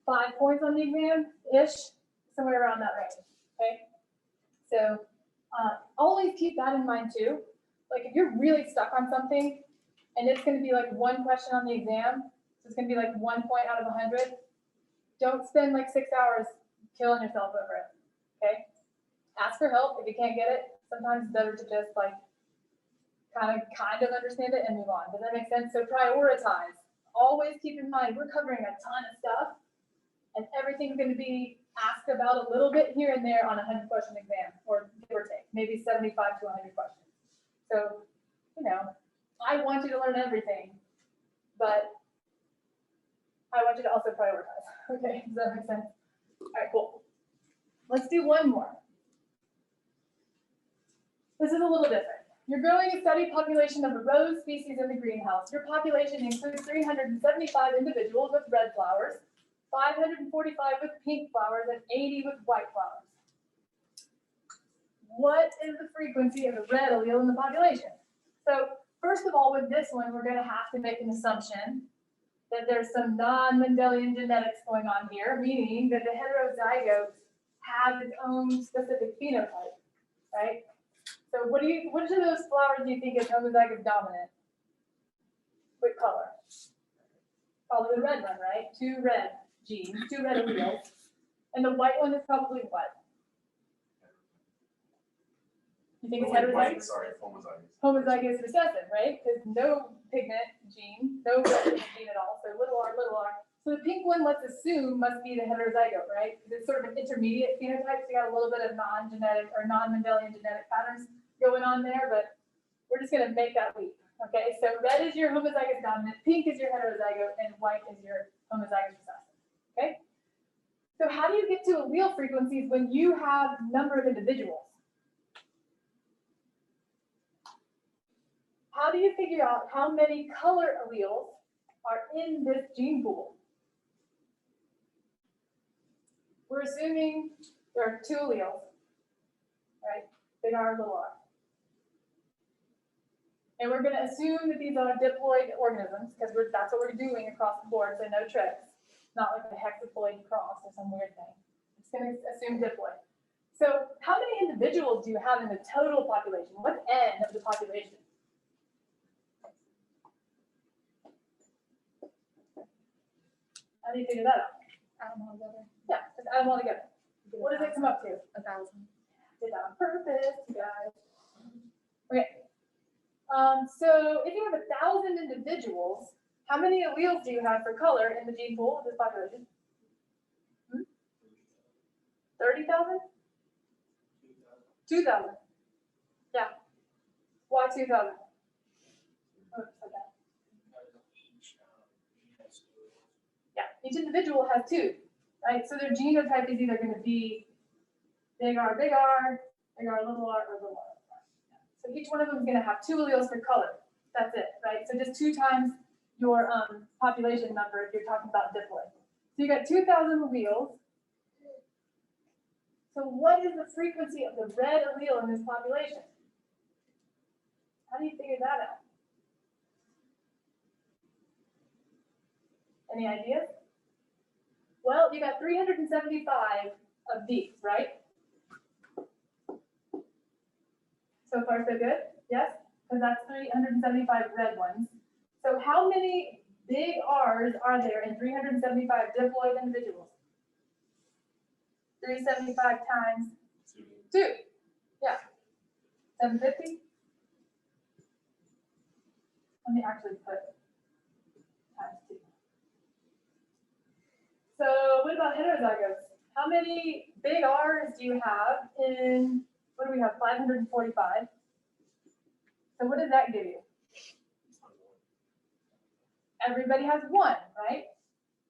A: 5 points on the exam-ish, somewhere around that range. Okay, so always keep that in mind too. Like if you're really stuck on something, and it's going to be like one question on the exam, so it's going to be like 1 point out of 100. Don't spend like 6 hours killing yourself over it, okay? Ask for help if you can't get it. Sometimes it's better to just like kind of understand it and move on. Does that make sense? So prioritize. Always keep in mind, we're covering a ton of stuff, and everything's going to be asked about a little bit here and there on a 100-question exam, or give or take, maybe 75 to 100 questions. So, you know, I want you to learn everything, but I want you to also prioritize. Okay, does that make sense? All right, cool. Let's do one more. This is a little different. You're growing a steady population of a rose species in the greenhouse. Your population includes 375 individuals with red flowers, 545 with pink flowers, and 80 with white flowers. What is the frequency of the red allele in the population? So first of all, with this one, we're going to have to make an assumption that there's some non-Mendelian genetics going on here, meaning that the heterozygote has its own specific phenotype, right? So which of those flowers do you think is homozygous dominant? What color? Probably the red one, right? 2 red genes, 2 red alleles. And the white one is probably what? You think it's heterozygous?
B: Sorry, homozygous.
A: Homozygous recessive, right? Because no pigment gene, no red gene at all. So little r, little r. So the pink one, let's assume, must be the heterozygote, right? Because it's sort of an intermediate phenotype. So you got a little bit of non-genetic or non-Mendelian genetic patterns going on there, but we're just going to make that leap. Okay, so red is your homozygous dominant, pink is your heterozygote, and white is your homozygous recessive. Okay? So how do you get to allele frequencies when you have number of individuals? How do you figure out how many color alleles are in this gene pool? We're assuming there are 2 alleles, right? Big R, little r. And we're going to assume that these are diploid organisms because that's what we're doing across the board, so no tricks. Not like a hexaploid cross or some weird thing. I'm just going to assume diploid. So how many individuals do you have in the total population? What's N of the population? How do you figure that out? them all together? Yeah, just add them all together. What does it come up to?
E: 1,000.
A: Did that on purpose, you guys. Okay. So if you have 1,000 individuals, how many alleles do you have for color in the gene pool of this population? 30,000? 2,000. Yeah. Why 2,000? Yeah, each individual has 2, right? So their genotype is either going to be big R, little r, or little r. So each one of them is going to have 2 alleles for color. That's it, right? So just 2 times your population number if you're talking about diploid. So you got 2,000 alleles. So what is the frequency of the red allele in this population? How do you figure that out? Any ideas? Well, you got 375 of these, right? So far, so good? Yes? Because that's 375 red ones. So how many big R's are there in 375 diploid individuals? 375 times 2. Yeah. 750? Let me actually put times 2. So what about heterozygotes? How many big R's do you have in, what do we have, 545? So what does that give you? Everybody has 1, right?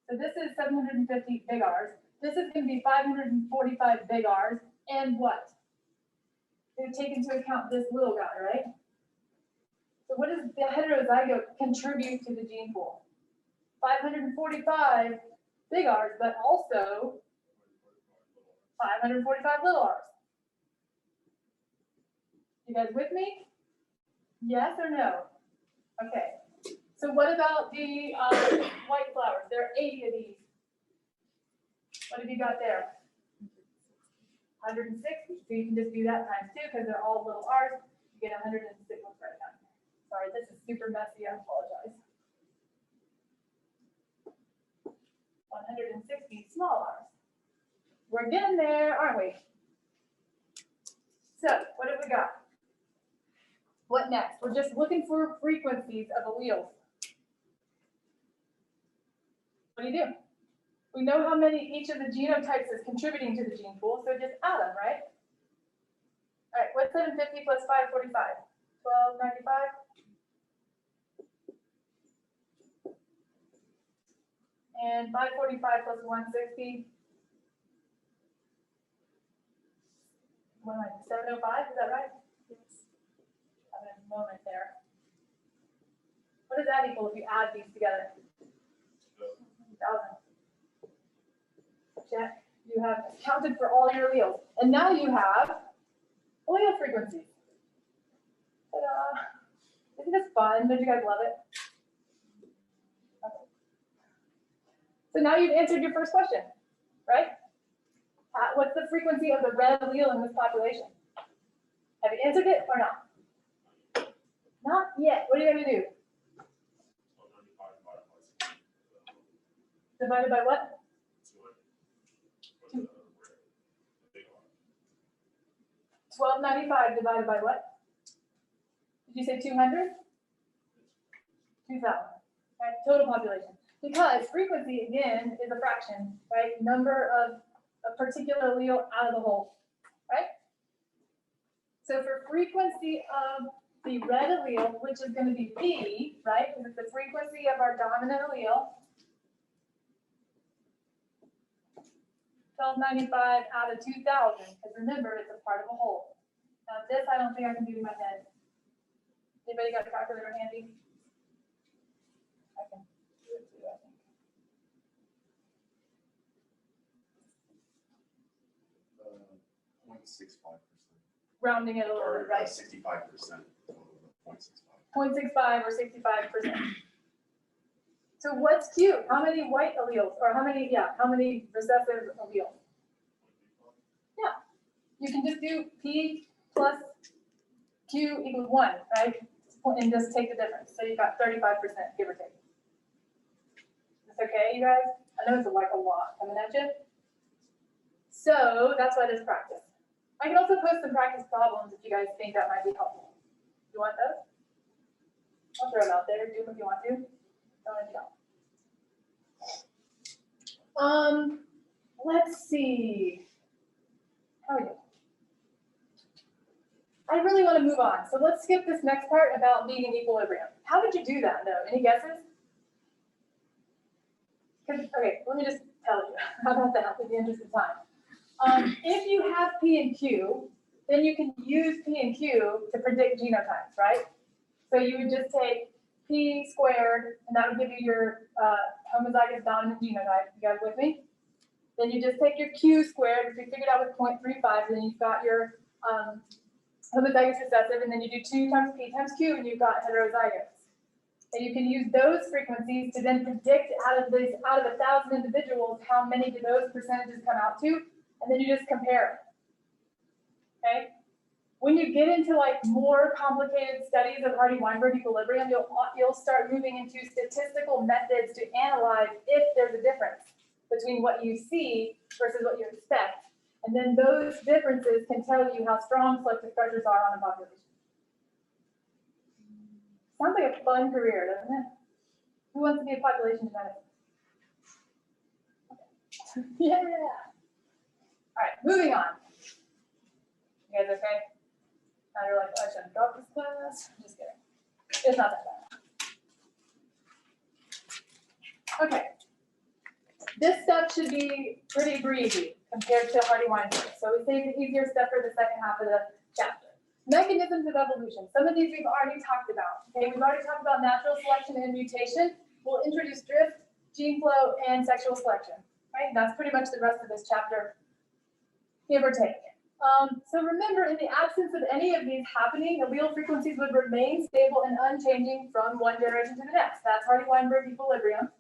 A: So this is 750 big R's. This is going to be 545 big R's. And what? They take into account this little guy, right? So what does the heterozygote contribute to the gene pool? 545 big R's, but also 545 little r's. You guys with me? Yes or no? Okay. So what about the white flowers? There are 80 of these. What have you got there? 160. So you can just do that times 2 because they're all little r's. You get 106 right now. Sorry, this is super messy. I apologize. 160 small r's. We're getting there, aren't we? So what have we got? What next? We're just looking for frequencies of alleles. What do? We know how many each of the genotypes is contributing to the gene pool, so just add them, right? All right, what's 750 plus 545? 1295? And 545 plus 160? What am I, 705, is that right? Yes. Having a moment there. What does that equal if you add these together? 1,000. Check. You have accounted for all your alleles. And now you have allele frequencies. Ta-da! Isn't this fun? Don't you guys love it? Okay. So now you've answered your first question, right? What's the frequency of the red allele in this population? Have you answered it or not? Not yet. What are you going to do? Divided by what? 1295 divided by what? Did you say 200? 2,000. Right, total population. Because frequency, again, is a fraction, right? Number of a particular allele out of the whole, right? So for frequency of the red allele, which is going to be B, right? Because it's the frequency of our dominant allele. 1295 out of 2,000, because remember, it's a part of a whole. Now this, I don't think I can do in my head. Anybody got a calculator handy? I can do it too, I think. Rounding it a little bit, right?
B: 65%.
A: 0.65 or 65%. So what's Q? How many white alleles, or how many recessive alleles? Yeah, you can just do P plus Q equals 1, right? And just take the difference. So you've got 35%, give or take. It's okay, you guys? I know it's like a lot coming at you. So that's why there's practice. I can also post some practice problems if you guys think that might be helpful. You want those? I'll throw them out there. Do them if you want to. Don't let you go. Let's see. How are we doing? I really want to move on. So let's skip this next part about being in equilibrium. How did you do that though? Any guesses? Okay, let me just tell you. How about that in the interest of time? If you have P and Q, then you can use P and Q to predict genotypes, right? So you would just take P squared, and that would give you your homozygous dominant genotype. You guys with me? Then you just take your Q squared, which we figured out with 0.35, and then you've got your homozygous recessive, and then you do 2 times P times Q, and you've got heterozygous. And you can use those frequencies to then predict out of 1,000 individuals, how many do those percentages come out to, and then you just compare it. Okay? When you get into like more complicated studies of Hardy-Weinberg equilibrium, you'll start moving into statistical methods to analyze if there's a difference between what you see versus what you expect. And then those differences can tell you how strong selective pressures are on a population. Sounds like a fun career, doesn't it? Who wants to be a population geneticist? Okay. Yeah. All right, moving on. You guys okay? Now you're like, I shouldn't drop this class. Just kidding. It's not that bad. Okay. This stuff should be pretty breezy compared to Hardy-Weinberg. So we saved the easier stuff for the second half of the chapter. Mechanisms of evolution. Some of these we've already talked about. Okay, we've already talked about natural selection and mutation. We'll introduce drift, gene flow, and sexual selection. Right? That's pretty much the rest of this chapter, give or take. So remember, in the absence of any of these happening, allele frequencies would remain stable and unchanging from one generation to the next. That's Hardy-Weinberg equilibrium.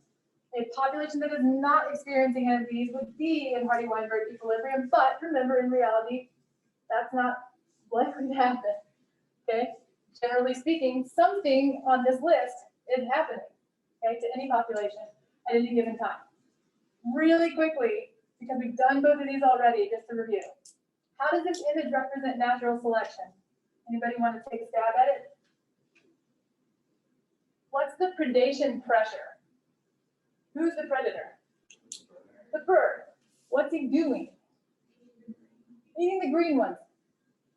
A: A population that is not experiencing any of these would be in Hardy-Weinberg equilibrium, but remember, in reality, that's not likely to happen. Okay? Generally speaking, something on this list is happening, okay, to any population at any given time. Really quickly, because we've done both of these already, just to review. How does this image represent natural selection? Anybody want to take a stab at it? What's the predation pressure? Who's the predator? The bird. What's he doing? Eating the green ones.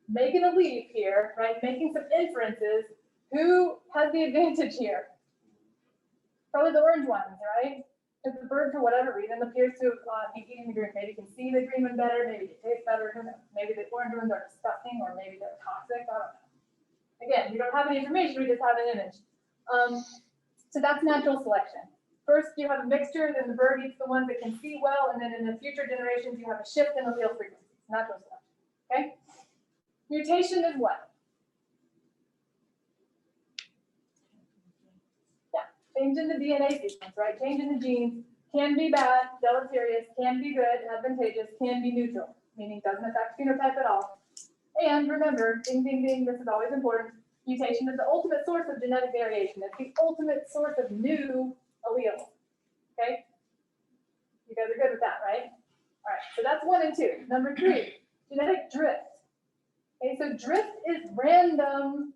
A: Making a leap here, right? Making some inferences. Who has the advantage here? Probably the orange ones, right? If the bird, for whatever reason, appears to be eating the green, maybe you can see the green one better, maybe it tastes better, who knows? Maybe the orange ones are disgusting, or maybe they're toxic, I don't know. Again, we don't have any information, we just have an image. So that's natural selection. First, you have a mixture, then the bird eats the ones that can see well, and then in the future generations, you have a shift in allele frequencies. Natural selection, okay? Mutation is what? Change in the DNA sequence, right? Change in the genes can be bad, deleterious, can be good, advantageous, can be neutral, meaning doesn't affect phenotype at all. And remember, ding, ding, ding, this is always important. Mutation is the ultimate source of genetic variation. It's the ultimate source of new alleles. Okay? You guys are good with that, right? All right, so that's 1 and 2. Number 3, genetic drift. Okay, so drift is random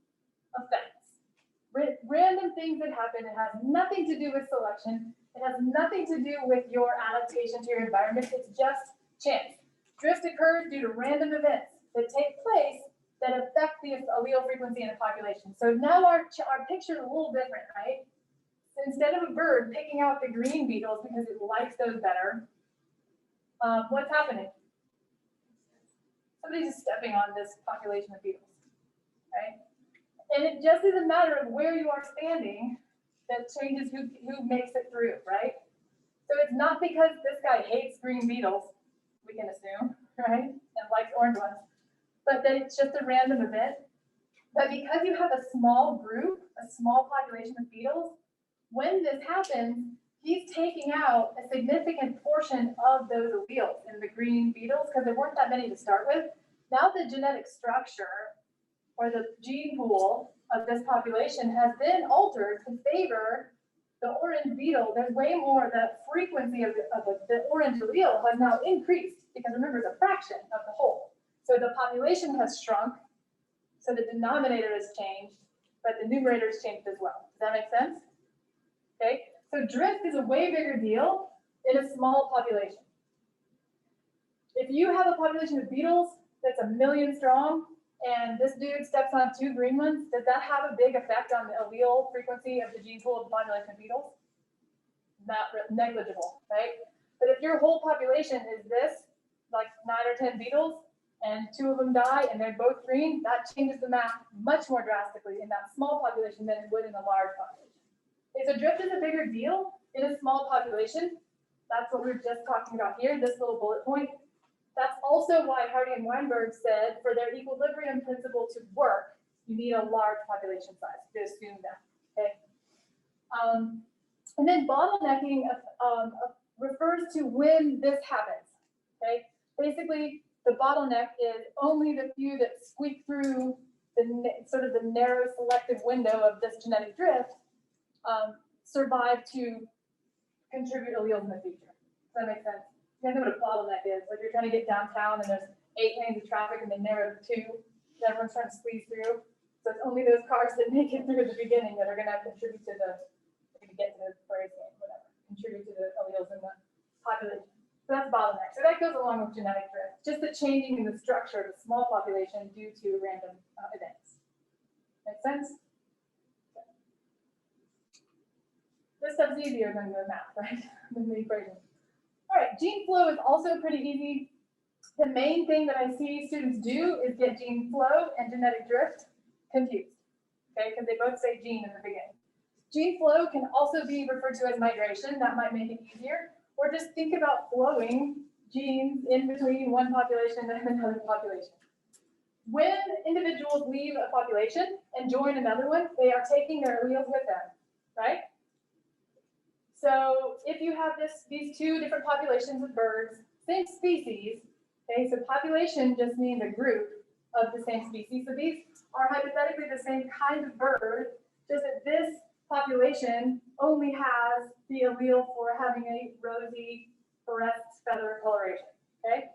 A: effects. Random things that happen. It has nothing to do with selection. It has nothing to do with your adaptation to your environment. It's just chance. Drift occurs due to random events that take place that affect the allele frequency in a population. So now our picture is a little different, right? So instead of a bird picking out the green beetles because it likes those better, what's happening? Somebody's just stepping on this population of beetles, right? And it just is a matter of where you are standing that changes who makes it through, right? So it's not because this guy hates green beetles, we can assume, right? And likes orange ones, but that it's just a random event. But because you have a small group, a small population of beetles, when this happens, he's taking out a significant portion of those alleles in the green beetles because there weren't that many to start with. Now the genetic structure or the gene pool of this population has been altered to favor the orange orange beetle, there's way more, the frequency of the orange allele has now increased, because remember, it's a fraction of the whole. So the population has shrunk, so the denominator has changed, but the numerator has changed as well. Does that make sense? Okay, so drift is a way bigger deal in a small population. If you have a population of beetles that's 1 million strong, and this dude steps on 2 green ones, does that have a big effect on the allele frequency of the gene pool of the population of beetles? Not negligible, right? But if your whole population is this, like 9 or 10 beetles, and 2 of them die and they're both green, that changes the math much more drastically in that small population than it would in a large population. Okay, so drift is a bigger deal in a small population. That's what we were just talking about here, this little bullet point. That's also why Hardy-Weinberg said for their equilibrium principle to work, you need a large population size to assume that, okay? And then bottlenecking refers to when this happens, okay? Basically, the bottleneck is only the few that squeak through the sort of the narrow selective window of this genetic drift survive to contribute alleles in the future. Does that make sense? You guys know what a bottleneck is. Like you're trying to get downtown and there's 8 lanes of traffic and then narrow to 2. And everyone's trying to squeeze through. So it's only those cars that make it through at the beginning that are going to contribute to the, get to the parade game, whatever, contribute to the alleles in the population. So that's bottleneck. So that goes along with genetic drift. Just the changing in the structure of a small population due to random events. Make sense? Okay. This stuff's easier than the math, right? Than the equation. All right, gene flow is also pretty easy. The main thing that I see students do is get gene flow and genetic drift confused, okay, because they both say gene in the beginning. Gene flow can also be referred to as migration. That might make it easier. Or just think about flowing genes in between one population and another population. When individuals leave a population and join another one, they are taking their alleles with them, right? So if you have these 2 different populations of birds, same species, okay, so population just means a group of the same species. So these are hypothetically the same kind of bird, just that this population only has the allele for having a rosy breast feather coloration, okay?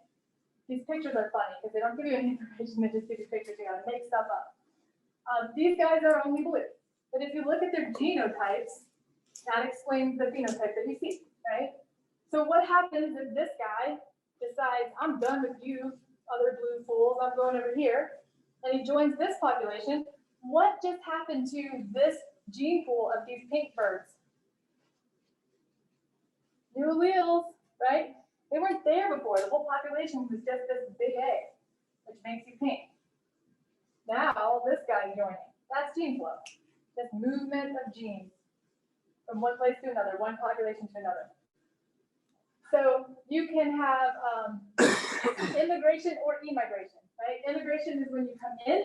A: These pictures are funny because they don't give you any information, they just give you pictures, you gotta make stuff up. These guys are only blue, but if you look at their genotypes, that explains the phenotype that you see, right? So what happens if this guy decides, I'm done with you, other blue fools, I'm going over here, and he joins this population? What just happened to this gene pool of these pink birds? New alleles, right? They weren't there before. The whole population was just this big egg, which makes you pink. Now this guy's joining. That's gene flow. This movement of genes from one place to another, one population to another. So you can have immigration or emigration, right? Immigration is when you come in,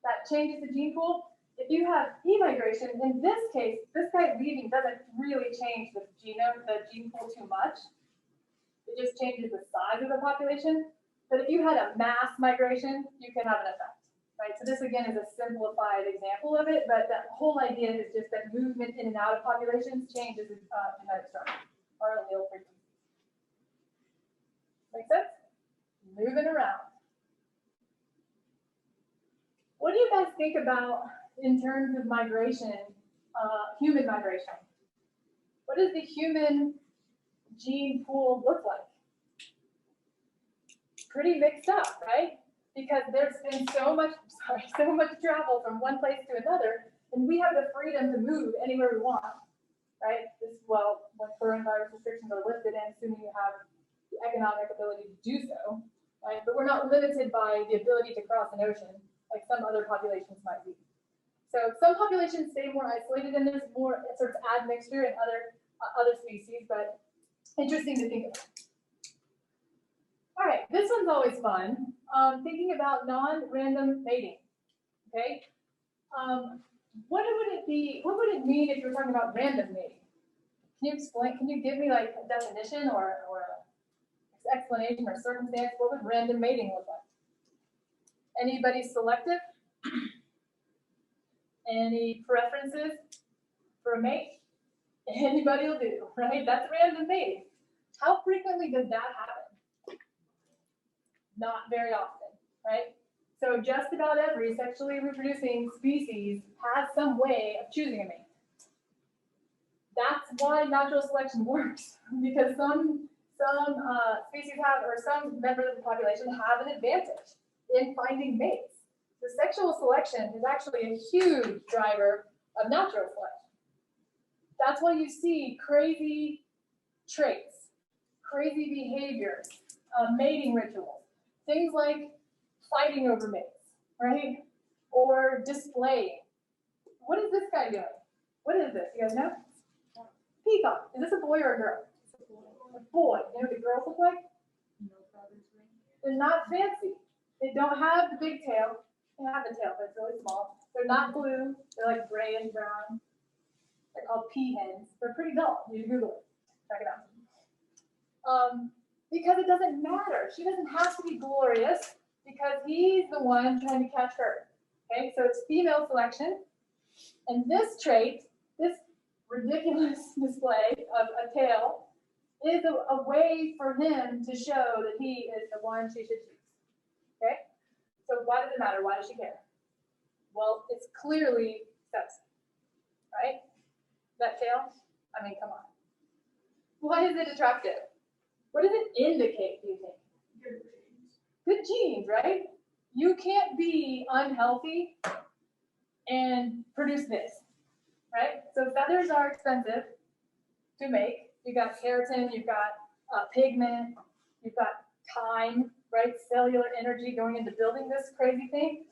A: that changes the gene pool. If you have emigration, in this case, this guy leaving doesn't really change the gene pool too much. It just changes the size of the population. But if you had a mass migration, you can have an effect. Right, so this again is a simplified example of it, but the whole idea is just that movement in and out of populations changes genetic structure or allele frequency. Make sense? Moving around. What do you guys think about in terms of migration, human migration? What does the human gene pool look like? Pretty mixed up, right? Because there's been so much travel from one place to another, and we have the freedom to move anywhere we want, right? Well, when coronavirus restrictions are lifted, and assuming you have the economic ability to do so, right? But we're not limited by the ability to cross an ocean like some other populations might be. So some populations stay more isolated, and there's more sort of admixture in other species, but interesting to think about. All right, this one's always fun. Thinking about non-random mating. Okay, what would it be? What would it mean if you were talking about random mating? Can you explain? Can you give me like a definition or an explanation or circumstance? What would random mating look like? Anybody selective? Any preferences for a mate? Anybody anybody will do, right? That's random mating. How frequently does that happen? Not very often, right? So just about every sexually reproducing species has some way of choosing a mate. That's why natural selection works, because some species have, or some members of the population have an advantage in finding mates. So sexual selection is actually a huge driver of natural selection. That's why you see crazy traits, crazy behaviors, mating rituals, things like fighting over mates, right? Or displaying. What is this guy doing? What is this? You guys know? Peacock. Is this a boy or a girl? A boy. You know what the girls look like? They're not fancy. They don't have the big tail. They have a tail, but it's really small. They're not blue. They're like gray and brown. They're called peahens. They're pretty dull. You can Google it. Check it out. Because it doesn't matter. She doesn't have to be glorious because he's the one trying to catch her. Okay, so it's female selection. And this trait, this ridiculous display of a tail, is a way for him to show that he is the one she should choose. Okay? So why does it matter? Why does she care? Well, it's clearly sexy, right? That tail? I mean, come on. Why is it attractive? What does it indicate, do you think? Good genes, right? You can't be unhealthy and produce this, right? So feathers are expensive to make. You've got keratin, you've got pigment, you've got time, right? Cellular energy going into building this crazy thing.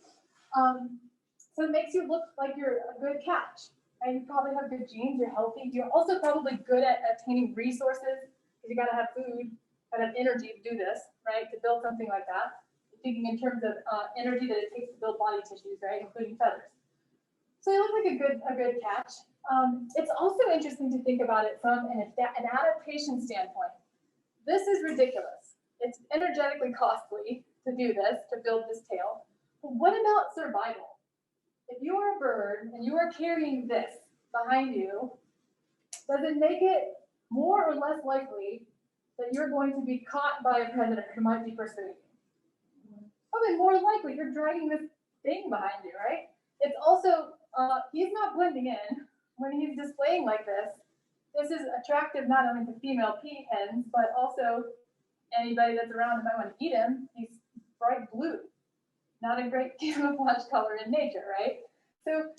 A: So it makes you look like you're a good catch. And you probably have good genes, you're healthy. You're also probably good at attaining resources, because you gotta have food, gotta have energy to do this, right? To build something like that. You're thinking in terms of energy that it takes to build body tissues, right? Including feathers. So you look like a good catch. It's also interesting to think about it from an adaptation standpoint. This is ridiculous. It's energetically costly to do this, to build this tail. But what about survival? If you are a bird and you are carrying this behind you, does it make it more or less likely that you're going to be caught by a predator who might be pursuing you? Probably more likely. You're dragging this thing behind you, right? It's also, he's not blending in when he's displaying like this. This is attractive not only to female peahens, but also anybody that's around that might want to eat him. He's bright blue. Not a great camouflage color in nature, right? So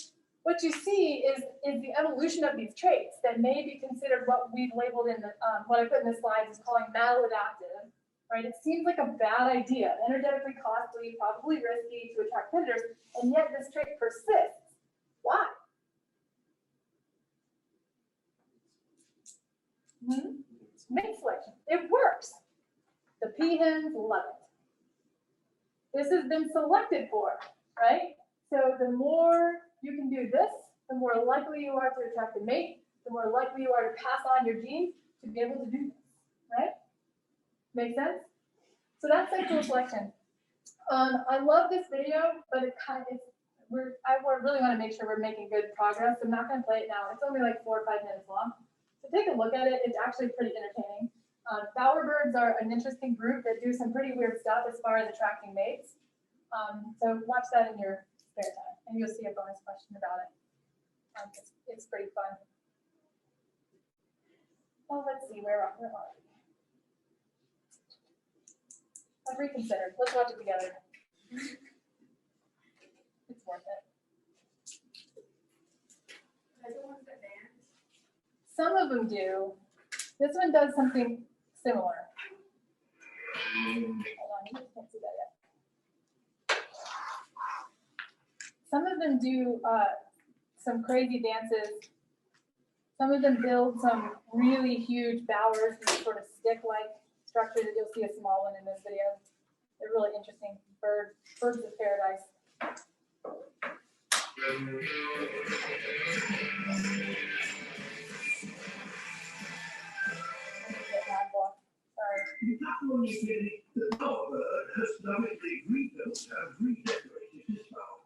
A: what you see is the evolution of these traits that may be considered what we've labeled in the, what I put in the slides is calling maladaptive, right? It seems like a bad idea, energetically costly, probably risky to attract predators, and yet this trait persists. Why? Mate selection. It works. The peahens love it. This has been selected for, right? So the more you can do this, the more likely you are to attract a mate, the more likely you are to pass on your genes to be able to do this, right? Make sense? So that's sexual selection. I love this video, but it kind of, I really want to make sure we're making good progress. I'm not going to play it now. It's only like 4 or 5 minutes long. So take a look at it. It's actually pretty entertaining. Bowerbirds are an interesting group that do some pretty weird stuff as far as attracting mates. So watch that in your spare time, and you'll see a bonus question about it. It's pretty fun. Well, let's see, where are we? I've reconsidered. Let's watch it together. It's worth it. Some of them do. This one does something similar. Hold on, you can't see that yet. Some of them do some crazy dances. Some of them build some really huge bowers, these sort of stick-like structures that you'll see a small one in this video. They're really interesting birds of paradise.
E: The bowerbird has deliberately rebuilt and redecorated his bower.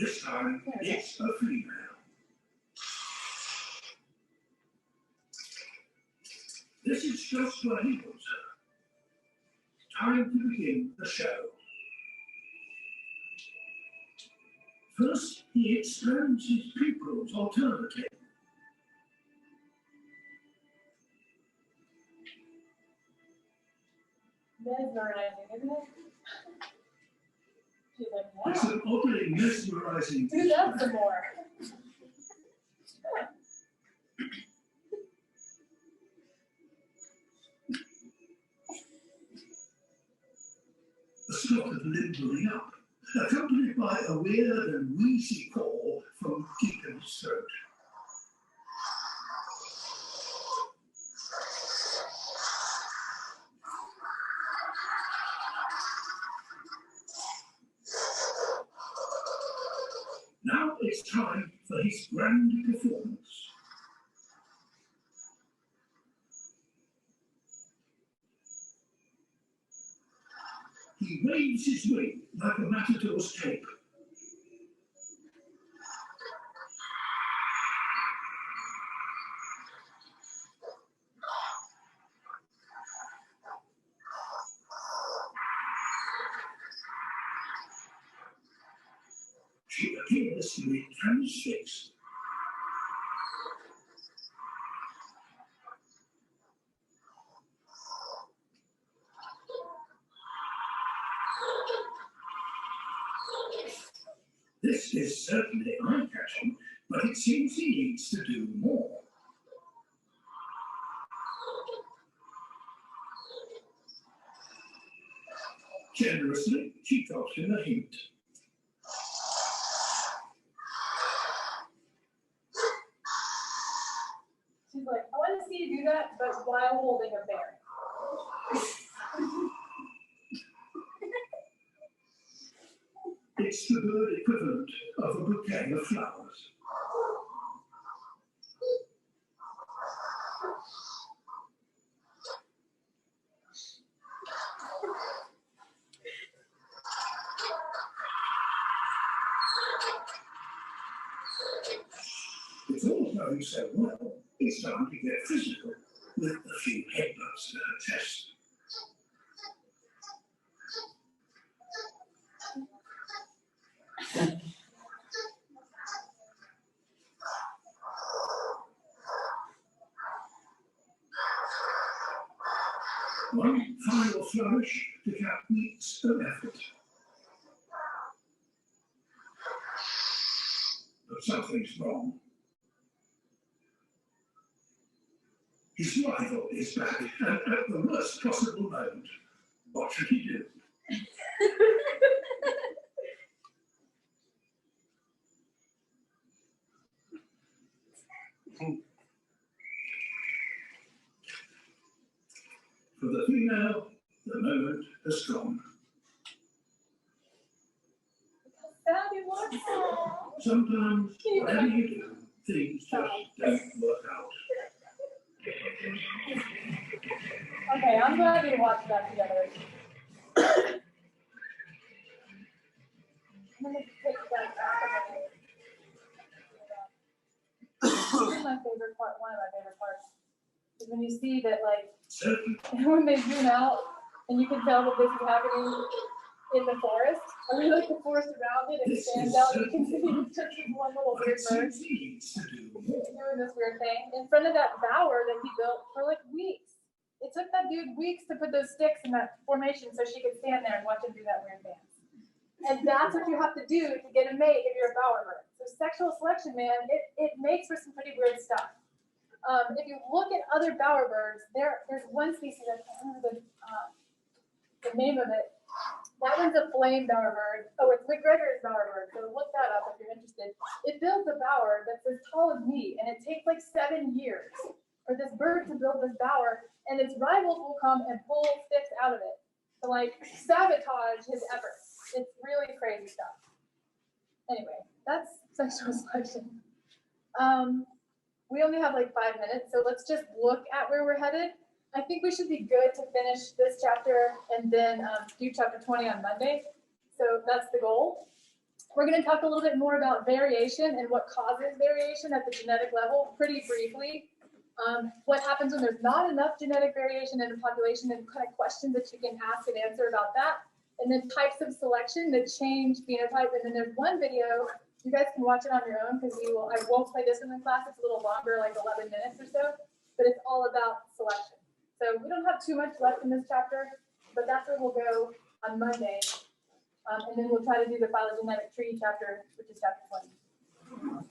E: This time, it's a female. This is just what he wants her. Time to begin the show. First, he expands his pupils alternately.
A: Mesmerizing, isn't it? She's like,
E: It's
A: wow,
E: an oddly mesmerizing
A: do that some more.
E: A sort of limbering up, accompanied by a weird and wheezy call from deep in his throat. Now it's time for his grand performance. He waves his wing like a matador's cape. She appears to be transfixed. This is certainly eye-catching, but it seems he needs to do more. Generously, she drops him a hint.
A: She's like, I want to see you do that, but while holding a bear.
E: It's the bird equivalent of a bouquet of flowers. It's all going so well, it's time to get physical with a few headbutts to her chest. One final flourish to cap weeks of effort. But something's wrong. His rival is back, and at the worst possible moment, what should he do? For the female, the moment has gone.
A: Fabulous.
E: Sometimes, whatever you do, things just don't work out.
A: Okay, I'm glad we watched that together. I'm gonna take that back a minute. This is my favorite part, one of my favorite parts, is when you see that, like, when they zoom out and you can tell that this is happening in the forest, or really like the forest around it, and it stands out, you can see just one little weird bird doing this weird thing in front of that bower that he built for like weeks. It took that dude weeks to put those sticks in that formation so she could stand there and watch him do that weird dance. And that's what you have to do to get a mate if you're a bowerbird. So sexual selection, man, it makes for some pretty weird stuff. If you look at other bowerbirds, there's one species, I can't remember the name of it. That one's a flame bowerbird. Oh, it's McGregor's bowerbird, so look that up if you're interested. It builds a bower that's as tall as me, and it takes like 7 years for this bird to build this bower, and its rivals will come and pull sticks out of it to like sabotage his efforts. It's really crazy stuff. Anyway, that's sexual selection. We only have like 5 minutes, so let's just look at where we're headed. I think we should be good to finish this chapter and then do chapter 20 on Monday. So that's the goal. We're going to talk a little bit more about variation and what causes variation at the genetic level pretty briefly. What happens when there's not enough genetic variation in a population, and kind of questions that you can ask and answer about that. And then types of selection that change phenotype. And then there's one video, you guys can watch it on your own because I won't play this in the class. It's a little longer, like 11 minutes or so, but it's all about selection. So we don't have too much left in this chapter, but that's where we'll go on Monday. And then we'll try to do the phylogenetic tree chapter, which is chapter 20.